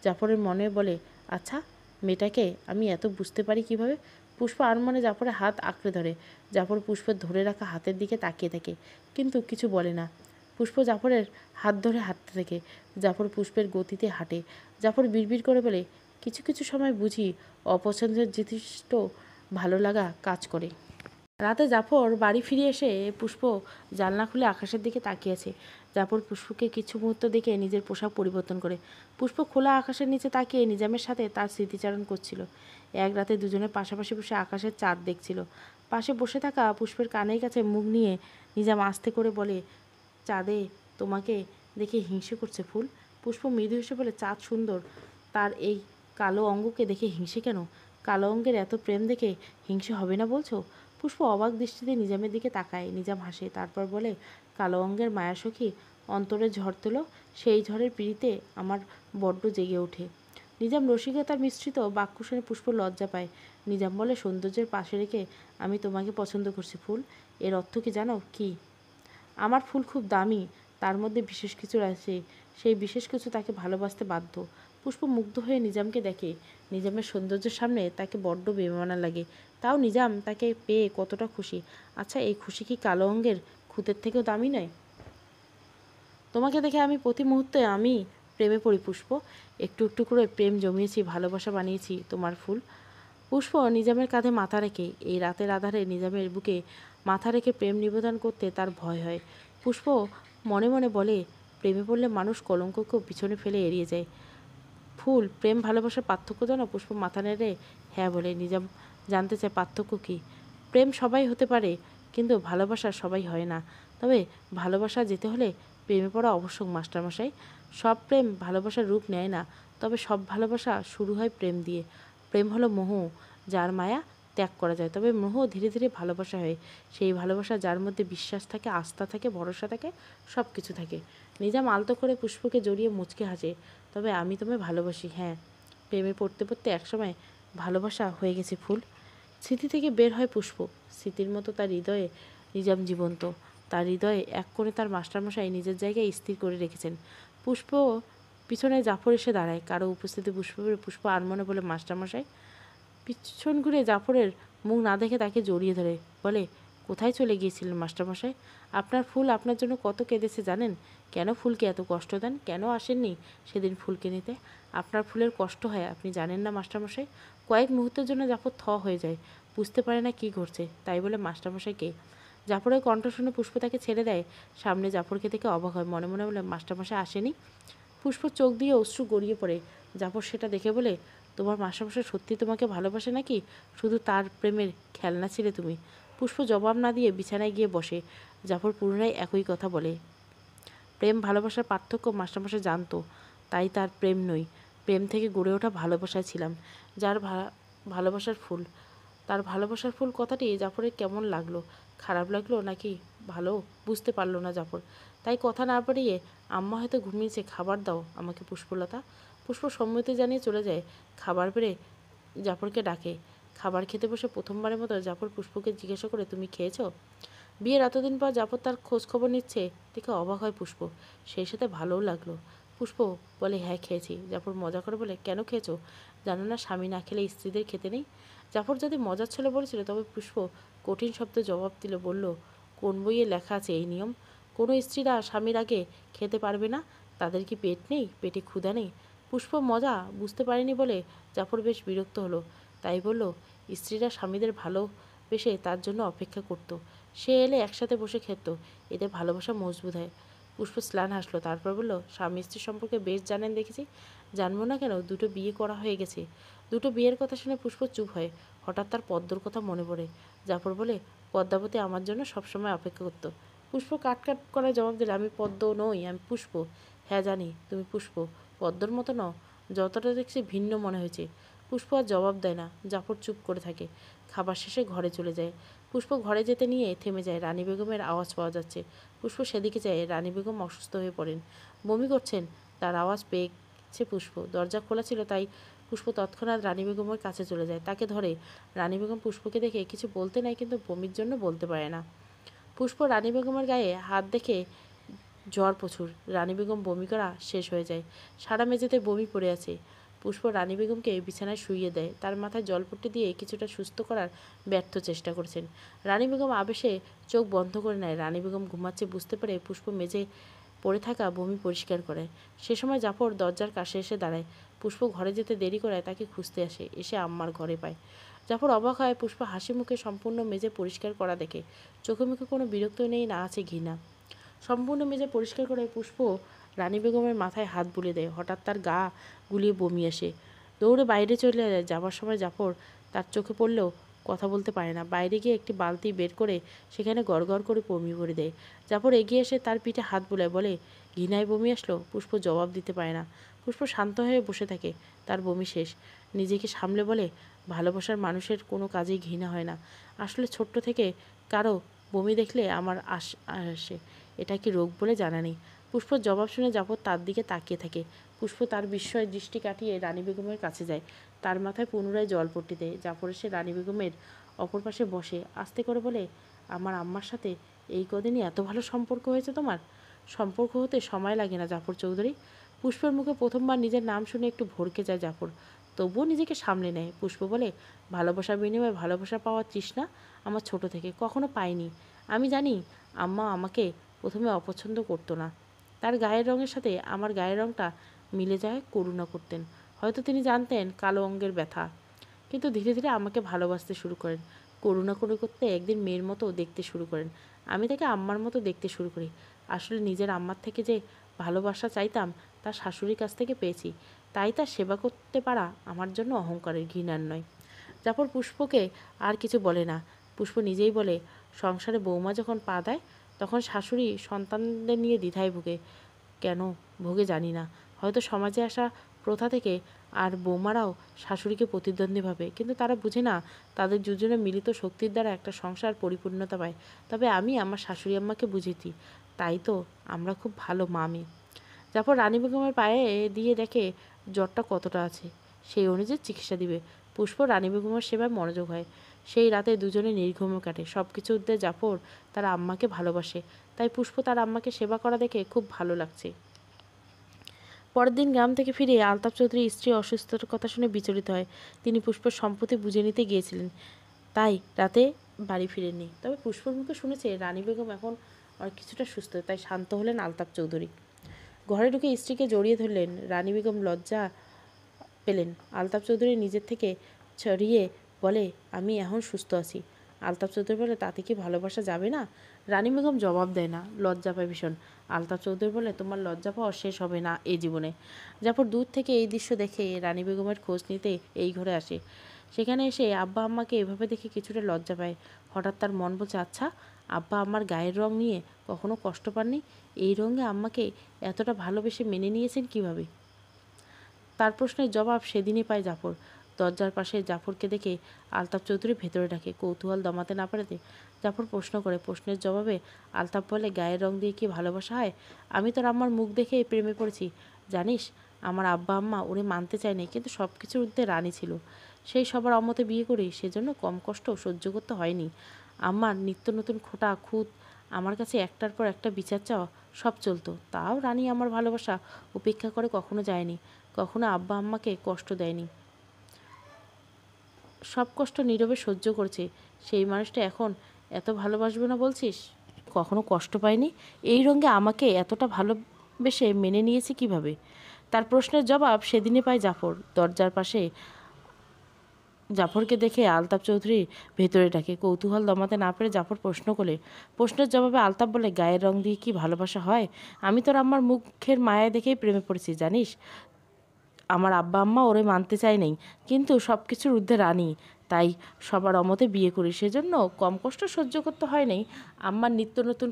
জাফরের মনে বলে, আচ্ছা, মেয়েটাকে আমি এত বুঝতে পারি কিভাবে? পুষ্প আনমনে জাফরের হাত আঁকড়ে ধরে। জাফর পুষ্পের ধরে রাখা হাতের দিকে তাকিয়ে থাকে, কিন্তু কিছু বলে না। পুষ্প জাফরের হাত ধরে হাঁটতে থাকে। জাফর পুষ্পের গতিতে হাঁটে। জাফর বিড়বিড় করে বলে, কিছু কিছু সময় বুঝি অপছন্দের যথেষ্ট ভালো লাগা কাজ করে। রাতে জাফর বাড়ি ফিরে এসে পুষ্প জানলা খুলে আকাশের দিকে তাকিয়েছে। জাফর পুষ্পকে কিছু মুহূর্ত দেখে নিজের পোশাক পরিবর্তন করে। পুষ্প খোলা আকাশের নিচে তাকিয়ে নিজামের সাথে তার স্মৃতিচারণ করছিল। এক রাতে দুজনে পাশাপাশি বসে আকাশের চাঁদ দেখছিল। পাশে বসে থাকা পুষ্পের কানের কাছে মুখ নিয়ে নিজাম আস্তে করে বলে, চাঁদে তোমাকে দেখে হিংসে করছে ফুল। পুষ্প মৃদু হেসে বলে, চাঁদ সুন্দর, তার এই কালো অঙ্গকে দেখে হিংসে কেন? কালো অঙ্গের এত প্রেম দেখে হিংসে হবে না বলছো? পুষ্প অবাক দৃষ্টিতে নিজামের দিকে তাকায়। নিজাম হাসে, তারপর বলে, কালো অঙ্গের মায়াসখী অন্তরে ঝড় তোলো, সেই ঝড়ের পিড়িতে আমার বড্ড জেগে ওঠে। নিজাম রসিকতার মিশ্রিত বাক্য শুনে পুষ্প লজ্জা পায়। নিজাম বলে, সৌন্দর্যের পাশে রেখে আমি তোমাকে পছন্দ করছি ফুল, এর অর্থ কি জানো? কি? আমার ফুল খুব দামি, তার মধ্যে বিশেষ কিছু আছে, সেই বিশেষ কিছু তাকে ভালোবাসতে বাধ্য। পুষ্প মুগ্ধ হয়ে নিজামকে দেখে। নিজামের সৌন্দর্যের সামনে তাকে বড্ড বেমানা লাগে। তাও নিজাম তাকে পেয়ে কতটা খুশি। আচ্ছা, এই খুশি কি কালো অঙ্গের খুঁতের থেকেও দামি নয়? তোমাকে দেখে আমি প্রতি মুহূর্তে আমি প্রেমে পড়ি পুষ্প। একটু একটু করে প্রেম জমিয়েছি, ভালোবাসা বানিয়েছি তোমার ফুল। পুষ্প নিজামের কাঁধে মাথা রেখে, এই রাতের আধারে নিজামের বুকে মাথা রেখে প্রেম নিবেদন করতে তার ভয় হয়। পুষ্প মনে মনে বলে, প্রেমে পড়লে মানুষ কলঙ্ককেও পিছনে ফেলে এড়িয়ে যায়। ফুল, প্রেম ভালোবাসার পার্থক্য জানো? পুষ্প মাথা নেড়ে হ্যাঁ বলে। নিজাম জানতে চায়, পার্থক্য কী? প্রেম সবাই হতে পারে, কিন্তু ভালোবাসা সবাই হয় না। তবে ভালোবাসা যেতে হলে প্রেমে পড়া আবশ্যক মাস্টারমশাই। সব প্রেম ভালোবাসার রূপ নেয় না, তবে সব ভালোবাসা শুরু হয় প্রেম দিয়ে। প্রেম হলো মোহ, যার মায়া ত্যাগ করা যায়, তবে মোহ ধীরে ধীরে ভালোবাসা হয়। সেই ভালোবাসা যার মধ্যে বিশ্বাস থাকে, আস্থা থাকে, ভরসা থাকে, সব কিছু থাকে। নিজাম আলতো করে পুষ্পকে জড়িয়ে মুচকে হাসে। তবে আমি তোমায় ভালোবাসি, হ্যাঁ। প্রেমে পড়তে পড়তে একসময় ভালোবাসা হয়ে গেছে ফুল। স্মৃতি থেকে বের হয় পুষ্প। স্মৃতির মতো তার হৃদয়ে নিজাম জীবন্ত। তার হৃদয়ে এক কোণে তার মাস্টারমশাই নিজের জায়গায় স্থির করে রেখেছেন। পুষ্প পিছনে জাফর এসে দাঁড়ায়। কারো উপস্থিতি পুষ্প আনমনে বলে, মাস্টারমশাই। পিছন ঘুরে জাফরের মুখ না দেখে তাকে জড়িয়ে ধরে বলে, কোথায় চলে গিয়েছিলেন মাস্টারমশাই? আপনার ফুল আপনার জন্য কত কেঁদেছে জানেন? কেন ফুলকে এত কষ্ট দেন? কেন আসেননি সেদিন ফুলকে নিতে? আপনার ফুলের কষ্ট হয় আপনি জানেন না মাস্টারমশাই? কয়েক মুহূর্তের জন্য জাফর হয়ে যায়, বুঝতে পারে না কি ঘটছে। তাই বলে মাস্টারমশাই কে? জাফরের কণ্ঠ শুনে পুষ্প তাকে ছেড়ে দেয়। সামনে জাফরকে দেখে অবাক হয়, মনে মনে বলে, মাস্টারমশাই আসেনি? পুষ্প চোখ দিয়ে অশ্রু গড়িয়ে পড়ে। জাফর সেটা দেখে বলে, তোমার মাস্টারমশাই সত্যি তোমাকে ভালোবাসে নাকি শুধু তার প্রেমের খেলনা ছিলে তুমি? পুষ্প জবাব না দিয়ে বিছানায় গিয়ে বসে। জাফর পুনরায় একই কথা বলে, প্রেম ভালোবাসার পার্থক্য মাস্টারমশাই জানতো, তাই তার প্রেম নই, প্রেম থেকে গড়ে ওঠা ভালোবাসায় ছিলাম। যার ভালোবাসার ফুল, তার ভালোবাসার ফুল কথাটি জাফরের কেমন লাগলো, খারাপ লাগলো নাকি ভালো বুঝতে পারলো না জাফর। তাই কথা না বাড়িয়ে, আম্মা হয়তো ঘুমিয়েছে, খাবার দাও আমাকে পুষ্পলতা। পুষ্প সম্মতি জানিয়ে চলে যায়। খাবার বেড়ে জাফরকে ডাকে। খাবার খেতে বসে প্রথমবারের মতো জাফর পুষ্পকে জিজ্ঞাসা করে, তুমি খেয়েছো? বিয়ের এতদিন পর জাফর তার খোঁজ খবর নিচ্ছে দেখে অবাক হয় পুষ্প। সেই সাথে ভালোও লাগলো। পুষ্প বলে, হ্যাঁ খেয়েছি। জাফর মজা করে বলে, কেন খেয়েছো? জানো না স্বামী না খেলে স্ত্রীদের খেতে নেই? জাফর যদি মজার ছেলে বলেছিল, তবে পুষ্প কঠিন শব্দে জবাব দিল, বলল, কোন বইয়ে লেখা আছে এই নিয়ম? কোনো স্ত্রীরা স্বামীর আগে খেতে পারবে না? তাদের কি পেট নেই, পেটে ক্ষুধা নেই? পুষ্প মজা বুঝতে পারেনি বলে জাফর বেশ বিরক্ত হলো। তাই বলল, স্ত্রীরা স্বামীদের ভালোবেসে তার জন্য অপেক্ষা করত, সে এলে একসাথে বসে খেত, এতে ভালোবাসা মজবুত হয়। পুষ্প স্নান হাসলো, তারপর বলল, স্বামী স্ত্রী সম্পর্কে বেশ জানেন দেখেছি। জানবো না কেন, দুটো বিয়ে করা হয়ে গেছে। দুটো বিয়ের কথা শুনে পুষ্প চুপ হয়। হঠাৎ তার পদ্মর কথা মনে পড়ে। জাফর বলে, পদ্মাবতী আমার জন্য সবসময় অপেক্ষা করতো। পুষ্প কাট কাট করে জবাব দিলে, আমি পদ্ম নই, আমি পুষ্প। হ্যাঁ জানি তুমি পুষ্প, পদ্মর মতো নও, যতটা দেখছি ভিন্ন মনে হয়েছে। পুষ্প আর জবাব দেয় না। জাফর চুপ করে থাকে। খাবার শেষে ঘরে চলে যায়। পুষ্প ঘরে যেতে নিয়ে থেমে যায়। রানী বেগমের আওয়াজ পাওয়া যাচ্ছে। পুষ্প সেদিকে যায়। রানী বেগম অসুস্থ হয়ে পড়েন, বমি করছেন। তার আওয়াজ পেয়েছে পুষ্প। দরজা খোলা ছিল, তাই পুষ্প তৎক্ষণাৎ রানী বেগমের কাছে চলে যায়, তাকে ধরে। রানী বেগম পুষ্পকে দেখে কিছু বলতে নেয়, কিন্তু বমির জন্য বলতে পারে না। পুষ্প রানী বেগমের গায়ে হাত দেখে, জ্বর প্রচুর। রানী বেগম বমি করা শেষ হয়ে যায়। সারা মেঝেতে বমি পড়ে আছে। পুষ্প রানী বেগমকে বিছানায় শুইয়ে দেয়। তার মাথায় জলপট্টি দিয়ে কিছুটা সুস্থ করার ব্যর্থ চেষ্টা করেছেন। রানী বেগম আবেশে চোখ বন্ধ করে নেয়। রানী বেগম ঘুমাচ্ছে বুঝতে পেরে পুষ্প মেঝে পড়ে থাকা বমি পরিষ্কার করে। সে সময় জাফর দরজার কাছে এসে দাঁড়ায়। পুষ্প ঘরে যেতে দেরি করায় তাকে খুঁজতে আসে। এসে আম্মার ঘরে পায়। জাফর অবাক হয় পুষ্প হাসি মুখে সম্পূর্ণ মেঝে পরিষ্কার করা দেখে। চোখে মুখে কোনো বিরক্ত নেই, না আছে ঘৃণা। সম্পূর্ণ মেঝে পরিষ্কার করে পুষ্প রানী বেগমের মাথায় হাত বুলে দেয়। হঠাৎ তার গা গুলিয়ে বমি আসে। দৌড়ে বাইরে চলে যায়। যাবার সময় জাফর তার চোখে পড়লেও কথা বলতে পারে না। বাইরে গিয়ে একটি বালতি বের করে সেখানে গড়গড় করে বমি ভরে দেয়। জাফর এগিয়ে এসে তার পিঠে হাত বুলায়, বলে, ঘৃণায় বমি আসলো? পুষ্প জবাব দিতে পারে না। পুষ্প শান্ত হয়ে বসে থাকে। তার বমি শেষ। নিজেকে সামলে বলে, ভালোবাসার মানুষের কোনো কাজেই ঘৃণা হয় না। আসলে ছোট্ট থেকে কারো বমি দেখলে আমার আসে, এটা কি রোগ বলে জানা নেই। পুষ্পর জবাব শুনে জাফর তার দিকে তাকিয়ে থাকে। পুষ্প তার বিস্ময় দৃষ্টি কাটিয়ে রানী বেগমের কাছে যায়। তার মাথায় পুনরায় জলপট্টি দেয়। জাফর এসে রানী বেগমের অপর পাশে বসে আস্তে করে বলে, আমার আম্মার সাথে এই কদিনই এত ভালো সম্পর্ক হয়েছে তোমার? সম্পর্ক হতে সময় লাগে না জাফর চৌধুরী। পুষ্পের মুখে প্রথমবার নিজের নাম শুনে একটু ভড়কে যায় জাফর, তবুও নিজেকে সামলে নেয়। পুষ্প বলে, ভালোবাসার বিনিময়ে ভালোবাসা পাওয়ার তৃষ্ণা আমার ছোট থেকে কখনো পাইনি। আমি জানি আম্মা আমাকে প্রথমে অপছন্দ করতো না। তার গায়ের রঙের সাথে আমার গায়ের রঙটা মিলে যায় করুণা করতেন। হয়তো তিনি জানতেন কালো অঙ্গের ব্যথা, কিন্তু ধীরে ধীরে আমাকে ভালোবাসতে শুরু করেন। করুণা করে করতে একদিন মেয়ের মতো দেখতে শুরু করেন। আমি তাকে আম্মার মতো দেখতে শুরু করি। আসলে নিজের আম্মার থেকে যে ভালোবাসা চাইতাম, তার শাশুড়ির কাছ থেকে পেয়েছি। তাই তার সেবা করতে পারা আমার জন্য অহংকারের, ঘৃণার নয়। জাফর পুষ্পকে আর কিছু বলে না। পুষ্প নিজেই বলে, সংসারে বৌমা যখন পা দেয়, তখন শাশুড়ি সন্তানদের নিয়ে দ্বিধায় ভোগে। কেন ভোগে জানি না। হয়তো সমাজে আসা প্রথা থেকে আর বৌমারাও শাশুড়িকে প্রতিদ্বন্দ্বী ভাবে, কিন্তু তারা বুঝে না তাদের দুজনের মিলিত শক্তির দ্বারা একটা সংসার পরিপূর্ণতা পায়। তবে আমি আমার শাশুড়ি আম্মাকে বুঝেছি, তাই তো আমরা খুব ভালো মামি। তারপর রানী বেগমের পায়ে দিয়ে দেখে জ্বরটা কতটা আছে, সেই অনুযায়ী চিকিৎসা দিবে। পুষ্প রানী বেগমের সেবায় মনোযোগ হয়। সেই রাতে দুজনে নির্ঘুমে কাটে। সব কিছুর দিয়ে জাফর তার আম্মাকে ভালোবাসে, তাই পুষ্প তার আম্মাকে সেবা করা দেখে খুব ভালো লাগছে। পরের দিন গ্রাম থেকে ফিরে আলতাফ চৌধুরী স্ত্রী অসুস্থতার কথা শুনে বিচলিত হয়। তিনি পুষ্পর সম্পত্তি বুঝে নিতে গিয়েছিলেন, তাই রাতে বাড়ি ফিরেননি। তবে পুষ্পর মুখে শুনেছে রানী বেগম এখন আর কিছুটা সুস্থ, তাই শান্ত হলেন আলতাফ চৌধুরী। ঘরে ঢুকে স্ত্রীকে জড়িয়ে ধরলেন। রানী বেগম লজ্জা পেলেন। আলতাফ চৌধুরী নিজের থেকে ছড়িয়ে বলে, আমি এখন সুস্থ আছি। আলতাফ চৌধুরী বলে, তাতে কি ভালোবাসা যাবে না? রানী বেগম জবাব দেয় না, লজ্জা পায় ভীষণ। আলতাফ চৌধুরী বলে, তোমার লজ্জা পাওয়া শেষ হবে না এই জীবনে। জাফর দূর থেকে এই দৃশ্য দেখে রানী বেগমের খোঁজ নিতে এই ঘরে আসে। সেখানে এসে আব্বা আম্মাকে এভাবে দেখে কিছুটা লজ্জা পায়। হঠাৎ তার মন বলছে, আচ্ছা আব্বা আম্মার গায়ের রং নিয়ে কখনো কষ্ট পাননি? এই রঙে আম্মাকে এতটা ভালোবেসে মেনে নিয়েছেন কিভাবে? তার প্রশ্নের জবাব সেদিনই পায় জাফর। দরজার পাশে জাফরকে দেখে আলতাফ চৌধুরী ভেতরে ডাকে। কৌতূহল দমাতে না পারে জাফর প্রশ্ন করে। প্রশ্নের জবাবে আলতাফ বলে, গায়ের রং দিয়ে কি ভালোবাসা হয়? আমি তোর আম্মার মুখ দেখে প্রেমে পড়েছি। জানিস, আমার আব্বা আম্মা ওরে মানতে চায়নি, কিন্তু সব কিছুর ঊর্ধ্বে রানী ছিল। সেই সবার অমতে বিয়ে করি, সেজন্য কম কষ্ট সহ্য করতে হয়নি। আম্মার নিত্য নতুন খোটা খুঁত, আমার কাছে একটার পর একটা বিচার চাওয়া, সব চলতো। তাও রানী আমার ভালোবাসা উপেক্ষা করে কখনো যায়নি, কখনো আব্বা আম্মাকে কষ্ট দেয়নি। সব কষ্ট নীরবে সহ্য করছে। সেই মানুষটা এখন এত ভালোবাসবে না বলছিস? কখনো কষ্ট পায়নি, এই রঙে আমাকে এতটা ভালোবেসে মেনে নিয়েছে কিভাবে? তার প্রশ্নের জবাব সেদিনে পায় জাফর। দরজার পাশে জাফরকে দেখে আলতাফ চৌধুরী ভেতরে ডাকে। কৌতূহল দমাতে না পেরে জাফর প্রশ্ন করে। প্রশ্নের জবাবে আলতাফ বলে, গায়ের রং দিয়ে কি ভালোবাসা হয়? আমি তোর আমার মুখের মায়া দেখেই প্রেমে পড়েছি। জানিস, আমার আব্বা আম্মা ওরে মানতে চায় নাই, কিন্তু সব কিছুর ঊর্ধ্বে রানী, তাই সবার অমতে বিয়ে করি। সেজন্য কম কষ্ট সহ্য করতে হয় নাই। আম্মার নিত্য নতুন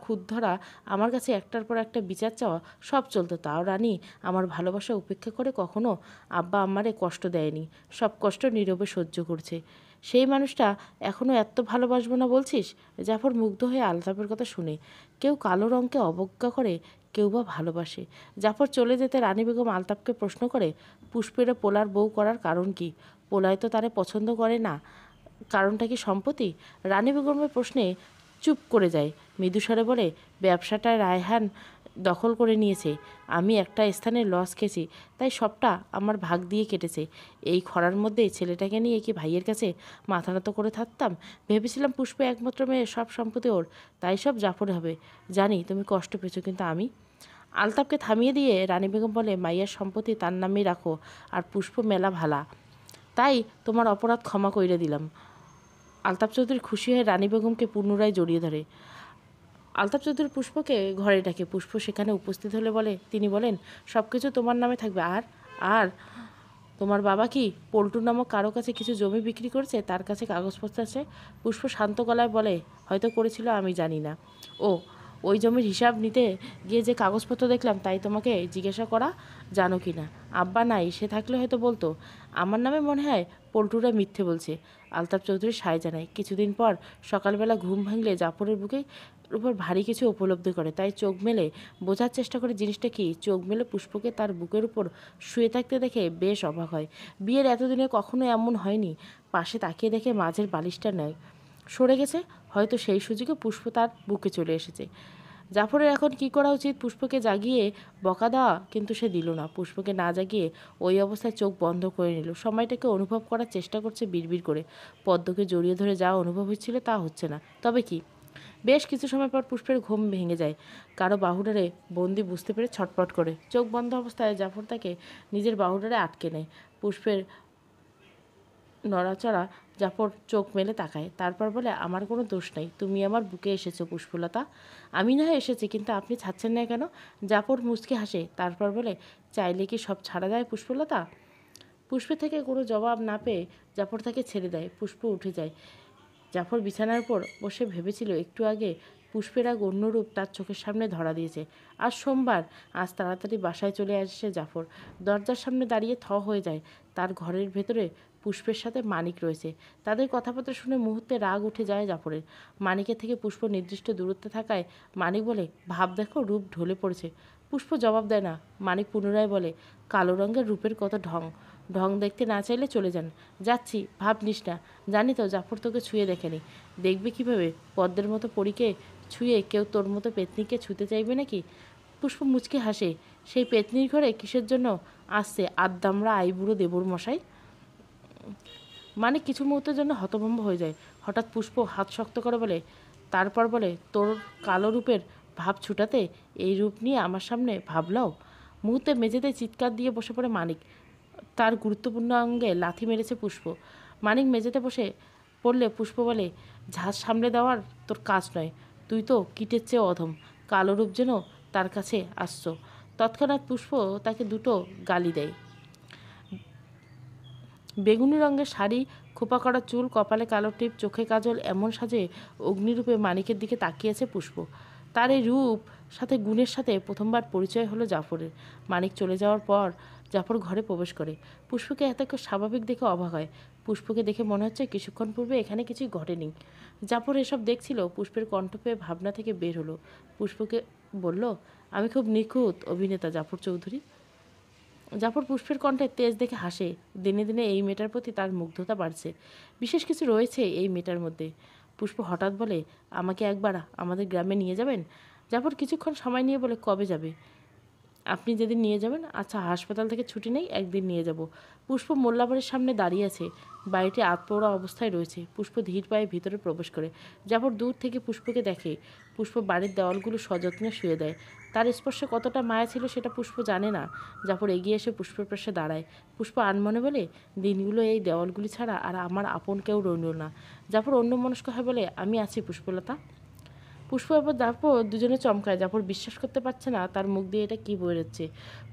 খুঁত ধরা, আমার কাছে একটার পর একটা বিচার চাওয়া, সব চলতো। তাও রানী আমার ভালোবাসা উপেক্ষা করে কখনো আব্বা আম্মারে কষ্ট দেয়নি। সব কষ্ট নীরবে সহ্য করছে। সেই মানুষটা এখনও এত ভালোবাসবো না বলছিস? জাফর মুগ্ধ হয়ে আলতাফের কথা শুনে। কেউ কালো রঙকে অবজ্ঞা করে, কেউ বা ভালোবাসে। জাফর চলে যেতে রানী বেগম আলতাফকে প্রশ্ন করে, পুষ্পেরা পোলার বউ করার কারণ কি? পোলায় তো তারে পছন্দ করে না, কারণটা কি সম্পত্তি? রানী বেগমের প্রশ্নে চুপ করে যায়। মৃদুস্বরে বলে, ব্যবসাটা রায়হান দখল করে নিয়েছে। আমি একটা স্থানে লস খেয়েছি, তাই সবটা আমার ভাগ দিয়ে কেটেছে। এই খরার মধ্যে ছেলেটাকে নিয়ে কি ভাইয়ের কাছে মাথা নত করে থাকতাম? ভেবেছিলাম পুষ্পে একমাত্র মেয়ে, সব সম্পত্তি ওর, তাই সব জাফর হবে। জানি তুমি কষ্ট পেয়েছো, কিন্তু আমি। আলতাফকে থামিয়ে দিয়ে রানী বেগম বলে, মাইয়ার সম্পত্তি তার নামেই রাখো, আর পুষ্প মেলা ভালা, তাই তোমার অপরাধ ক্ষমা কইরে দিলাম। আলতাফ চৌধুরী খুশি হয়ে রানী বেগমকে পুনরায় জড়িয়ে ধরে। আলতাফ চৌধুরী পুষ্পকে ঘরে ডাকে। পুষ্প সেখানে উপস্থিত হলে তিনি বলেন, সব কিছু তোমার নামে থাকবে। আর আর তোমার বাবা কি পল্টু নামক কারো কাছে কিছু জমি বিক্রি করেছে? তার কাছে কাগজপত্র আছে? পুষ্প শান্ত গলায় বলে, হয়তো করেছিল, আমি জানি না। ও, ওই জমির হিসাব নিতে গিয়ে যে কাগজপত্র দেখলাম, তাই তোমাকে জিজ্ঞাসা করা, জানো কি না? আব্বা নাই, সে থাকলে হয়তো বলতো। আমার নামে মনে হয় পল্টুরা মিথ্যে বলছে। আলতাফ চৌধুরী সায় জানায়। কিছুদিন পর সকালবেলা ঘুম ভাঙলে জাফরের বুকে উপর ভারী কিছু উপলব্ধি করে, তাই চোখ মেলে বোঝার চেষ্টা করে জিনিসটা কি। চোখ মেলে পুষ্পকে তার বুকের উপর শুয়ে থাকতে দেখে বেশ অবাক হয়। বিয়ের এতদিনে কখনো এমন হয়নি। পাশে তাকিয়ে দেখে মাঝের বালিশটা নেয় সরে গেছে। হয়তো সেই সুযোগে পুষ্প তার বুকে চলে এসেছে। জাফরের এখন কি করা উচিত? পুষ্পকে জাগিয়ে বকা দেওয়া, কিন্তু সে দিল না। পুষ্পকে না জাগিয়ে ওই অবস্থায় চোখ বন্ধ করে নিল। সময়টাকে অনুভব করার চেষ্টা করছে বিড়বিড় করে। পদ্মকে জড়িয়ে ধরে যা অনুভব হচ্ছিল তা হচ্ছে না। তবে কি? বেশ কিছু সময় পর পুষ্পের ঘুম ভেঙে যায়। কারো বাহুডারে বন্দি বুঝতে পেরে ছটপট করে। চোখ বন্ধ অবস্থায় জাফর তাকে নিজের বাহুডারে আটকে নেয়। পুষ্পের নড়াচড়া জাফর চোখ মেলে তাকায়। তারপর বলে, আমার কোনো দোষ নেই, তুমি আমার বুকে এসেছো পুষ্পলতা। আমি না হয় এসেছি, কিন্তু আপনি ছাড়ছেন না কেন? জাফর মুচকে হাসে। তারপর বলে, চাইলে কি সব ছাড়া যায় পুষ্পলতা? পুষ্পের থেকে কোনো জবাব না পেয়ে জাফর তাকে ছেড়ে দেয়। পুষ্প উঠে যায়। জাফর বিছানার উপর বসে ভেবেছিল, একটু আগে পুষ্পের এক অন্য রূপ তার চোখের সামনে ধরা দিয়েছে। আজ সোমবার, আজ তাড়াতাড়ি বাসায় চলে আসে জাফর। দরজার সামনে দাঁড়িয়ে থ হয়ে যায়। তার ঘরের ভেতরে পুষ্পের সাথে মানিক রয়েছে। তাদের কথাবার্তা শুনে মুহূর্তে রাগ উঠে যায় জাফরের। মানিকের থেকে পুষ্প নির্দিষ্ট দূরত্বে থাকায় মানিক বলে, ভাব দেখো, রূপ ঢলে পড়েছে। পুষ্প জবাব দেয় না। মানিক পুনরায় বলে, কালো রঙের রূপের কত ঢং। ঢং দেখতে না চাইলে চলে যান। যাচ্ছি, ভাব নিস না। জানি তো জাফর তোকে ছুঁয়ে দেখেনি। দেখবে কিভাবে? পদ্মের মতো পরীকে ছুঁয়ে কেউ তোর মতো পেতনিকে ছুঁতে চাইবে নাকি? পুষ্প মুচকে হাসে। সেই পেতনির ঘরে কিসের জন্য আসছে আদ্দামরা আইবুড়ো দেবর মশাই? মানে কিছু মুহূর্তের জন্য হতভম্ব হয়ে যায়। হঠাৎ পুষ্প হাত শক্ত করে বলে, তারপর বলে, তোর কালো রূপের ভাব ছুটাতে এই রূপ নিয়ে আমার সামনে ভাবলাও। মুহূর্তে মেঝেতে চিৎকার দিয়ে বসে পড়ে মানিক। তার গুরুত্বপূর্ণ অঙ্গে লাথি মেরেছে পুষ্প। মানিক মেঝেতে বসে পড়লে পুষ্প বলে, ঝাঁজ সামলে দেওয়ার তোর কাজ নয়। তুই তো কীটের চেয়ে অধম। কালো রূপ যেন তার কাছে আসছ। তৎক্ষণাৎ পুষ্প তাকে দুটো গালি দেয়। বেগুনি রঙের শাড়ি, খোপা করা চুল, কপালে কালো টিপ, চোখে কাজল, এমন সাজে অগ্নিরূপে মানিকের দিকে তাকিয়েছে পুষ্প। তার এই রূপ সাথে গুণের সাথে প্রথমবার পরিচয় হলো জাফরের। মানিক চলে যাওয়ার পর জাফর ঘরে প্রবেশ করে। পুষ্পকে এত স্বাভাবিক দেখে অবাক হয়। পুষ্পকে দেখে মনে হচ্ছে কিছুক্ষণ পূর্বে এখানে কিছুই ঘটেনি। জাফর এসব দেখছিল। পুষ্পের কণ্ঠ পেয়ে ভাবনা থেকে বের হলো। পুষ্পকে বলল, আমি খুব নিখুঁত অভিনেতা জাফর চৌধুরী। জাফর পুষ্পের কণ্ঠে তেজ দেখে হাসে। দিনে দিনে এই মেয়েটার প্রতি তার মুগ্ধতা বাড়ছে। বিশেষ কিছু রয়েছে এই মেয়েটার মধ্যে। পুষ্প হঠাৎ বলে, আমাকে একবার আমাদের গ্রামে নিয়ে যাবেন? জাফর কিছুক্ষণ সময় নিয়ে বলে, কবে যাবে? আপনি যেদিন নিয়ে যাবেন। আচ্ছা, হাসপাতাল থেকে ছুটি নেই, একদিন নিয়ে যাব। পুষ্প মোল্লাবাড়ির সামনে দাঁড়িয়ে আছে। বাড়িটি আধপোড়া অবস্থায় রয়েছে। পুষ্প ধীর পায়ে ভিতরে প্রবেশ করে। জাফর দূর থেকে পুষ্পকে দেখে। পুষ্প বাড়ির দেওয়ালগুলো সযত্নে শুয়ে দেয়। তার স্পর্শে কতটা মায়া ছিল সেটা পুষ্প জানে না। জাফর এগিয়ে এসে পুষ্পের পাশে দাঁড়ায়। পুষ্প আনমনে বলে, দিনগুলো এই দেওয়ালগুলি ছাড়া আর আমার আপন কেউ রইল না। জাফর অন্যমনস্ক হয়ে বলে, আমি আছি পুষ্পলতা। পুষ্প এবার জাফর দুজনে চমকায়। জাফর বিশ্বাস করতে পারছে না তার মুখ দিয়ে এটা কী বেরোচ্ছে।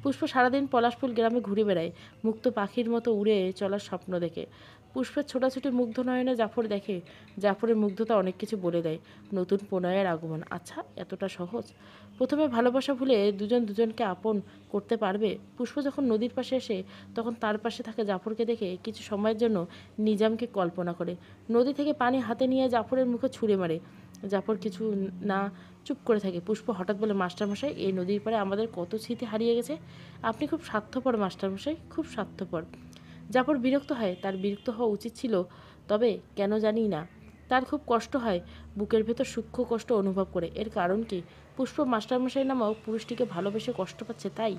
পুষ্প সারাদিন পলাশপুর গ্রামে ঘুরে বেড়ায়, মুক্ত পাখির মতো উড়ে চলার স্বপ্ন দেখে। পুষ্পের ছোটাছুটি মুগ্ধ নয়নে জাফর দেখে। জাফরের মুগ্ধতা অনেক কিছু বলে দেয়। নতুন প্রণয়ের আগমন। আচ্ছা, এতটা সহজ? প্রথমে ভালোবাসা ভুলে দুজন দুজনকে আপন করতে পারবে? পুষ্প যখন নদীর পাশে এসে তখন তার পাশে থাকা জাফরকে দেখে কিছু সময়ের জন্য নিজামকে কল্পনা করে। নদী থেকে পানি হাতে নিয়ে জাফরের মুখে ছুঁড়ে মারে। জাফর কিছু না চুপ করে থাকে। পুষ্প হঠাৎ বলে, মাস্টারমশাই, এই নদীর পাড়ে আমাদের কত স্মৃতি হারিয়ে গেছে। আপনি খুব স্বার্থপর মাস্টারমশাই, খুব স্বার্থপর। জাফর বিরক্ত হয়। তার বিরক্ত হওয়া উচিত ছিল, তবে কেন জানি না তার খুব কষ্ট হয়। বুকের ভেতর সূক্ষ্ম কষ্ট অনুভব করে। এর কারণ কি? পুষ্প মাস্টারমশাই নামক পুরুষটিকে ভালোবেসে কষ্ট পাচ্ছে, তাই।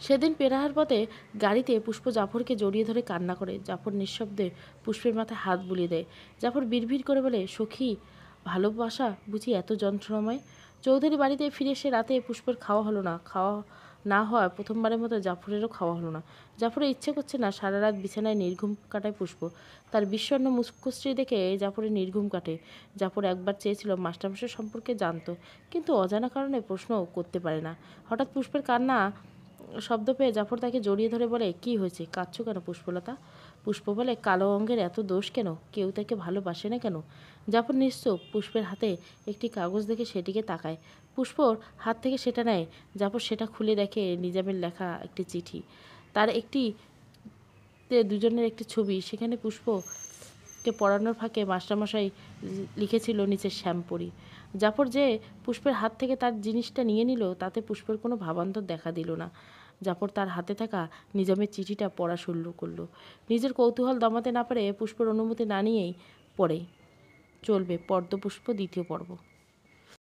সেদিন পেরাহার পথে গাড়িতে পুষ্প জাফরকে জড়িয়ে ধরে কান্না করে। জাফর নিঃশব্দে পুষ্পের মাথায় হাত বুলিয়ে দেয়। জাফর বিড়বিড় করে বলে, সখী, ভালোবাসা বুঝি এত যন্ত্রণাময়? চৌধুরী বাড়িতে ফিরে এসে রাতে পুষ্পের খাওয়া হলো না। খাওয়া না হওয়ায় প্রথমবারের মতো জাফরেরও খাওয়া হলো না। জাফরের ইচ্ছে করছে না। সারা রাত বিছানায় নির্ঘুম কাটায় পুষ্প। তার বিষণ্ণ মুখশ্রী দেখে জাফরের নির্ঘুম কাটে। জাফর একবার চেয়েছিল মাস্টারমশাই সম্পর্কে জানতো, কিন্তু অজানা কারণে প্রশ্ন করতে পারে না। হঠাৎ পুষ্পের কান্না শব্দ পেয়ে জাফর তাকে জড়িয়ে ধরে বলে, কি হয়েছে, কাঁদছো কেন পুষ্পলতা? পুষ্প বলে, কালো অঙ্গের এত দোষ কেন? কেউ তাকে ভালোবাসে না কেন? জাফর নিশ্চুপ। পুষ্পের হাতে একটি কাগজ দেখে সেটিকে তাকায়। পুষ্পর হাত থেকে সেটা নেয়। জাফর সেটা খুলে দেখে নিজামের লেখা একটি চিঠি। তার একটি দুজনের একটি ছবি। সেখানে পুষ্পকে পড়ানোর ফাঁকে মাস্টারমশাই লিখেছিল নিচে শ্যামপরি। জাফর যে পুষ্পের হাত থেকে তার জিনিসটা নিয়ে নিল, তাতে পুষ্পের কোনো ভাবান্তর দেখা দিল না। জাফর তার হাতে থাকা নিজামের চিঠিটা পড়া শুরু করলো। নিজের কৌতূহল দমাতে না পারে পুষ্পর অনুমতি না নিয়েই পড়ে চলবে পদ্মপুষ্প দ্বিতীয় পর্ব।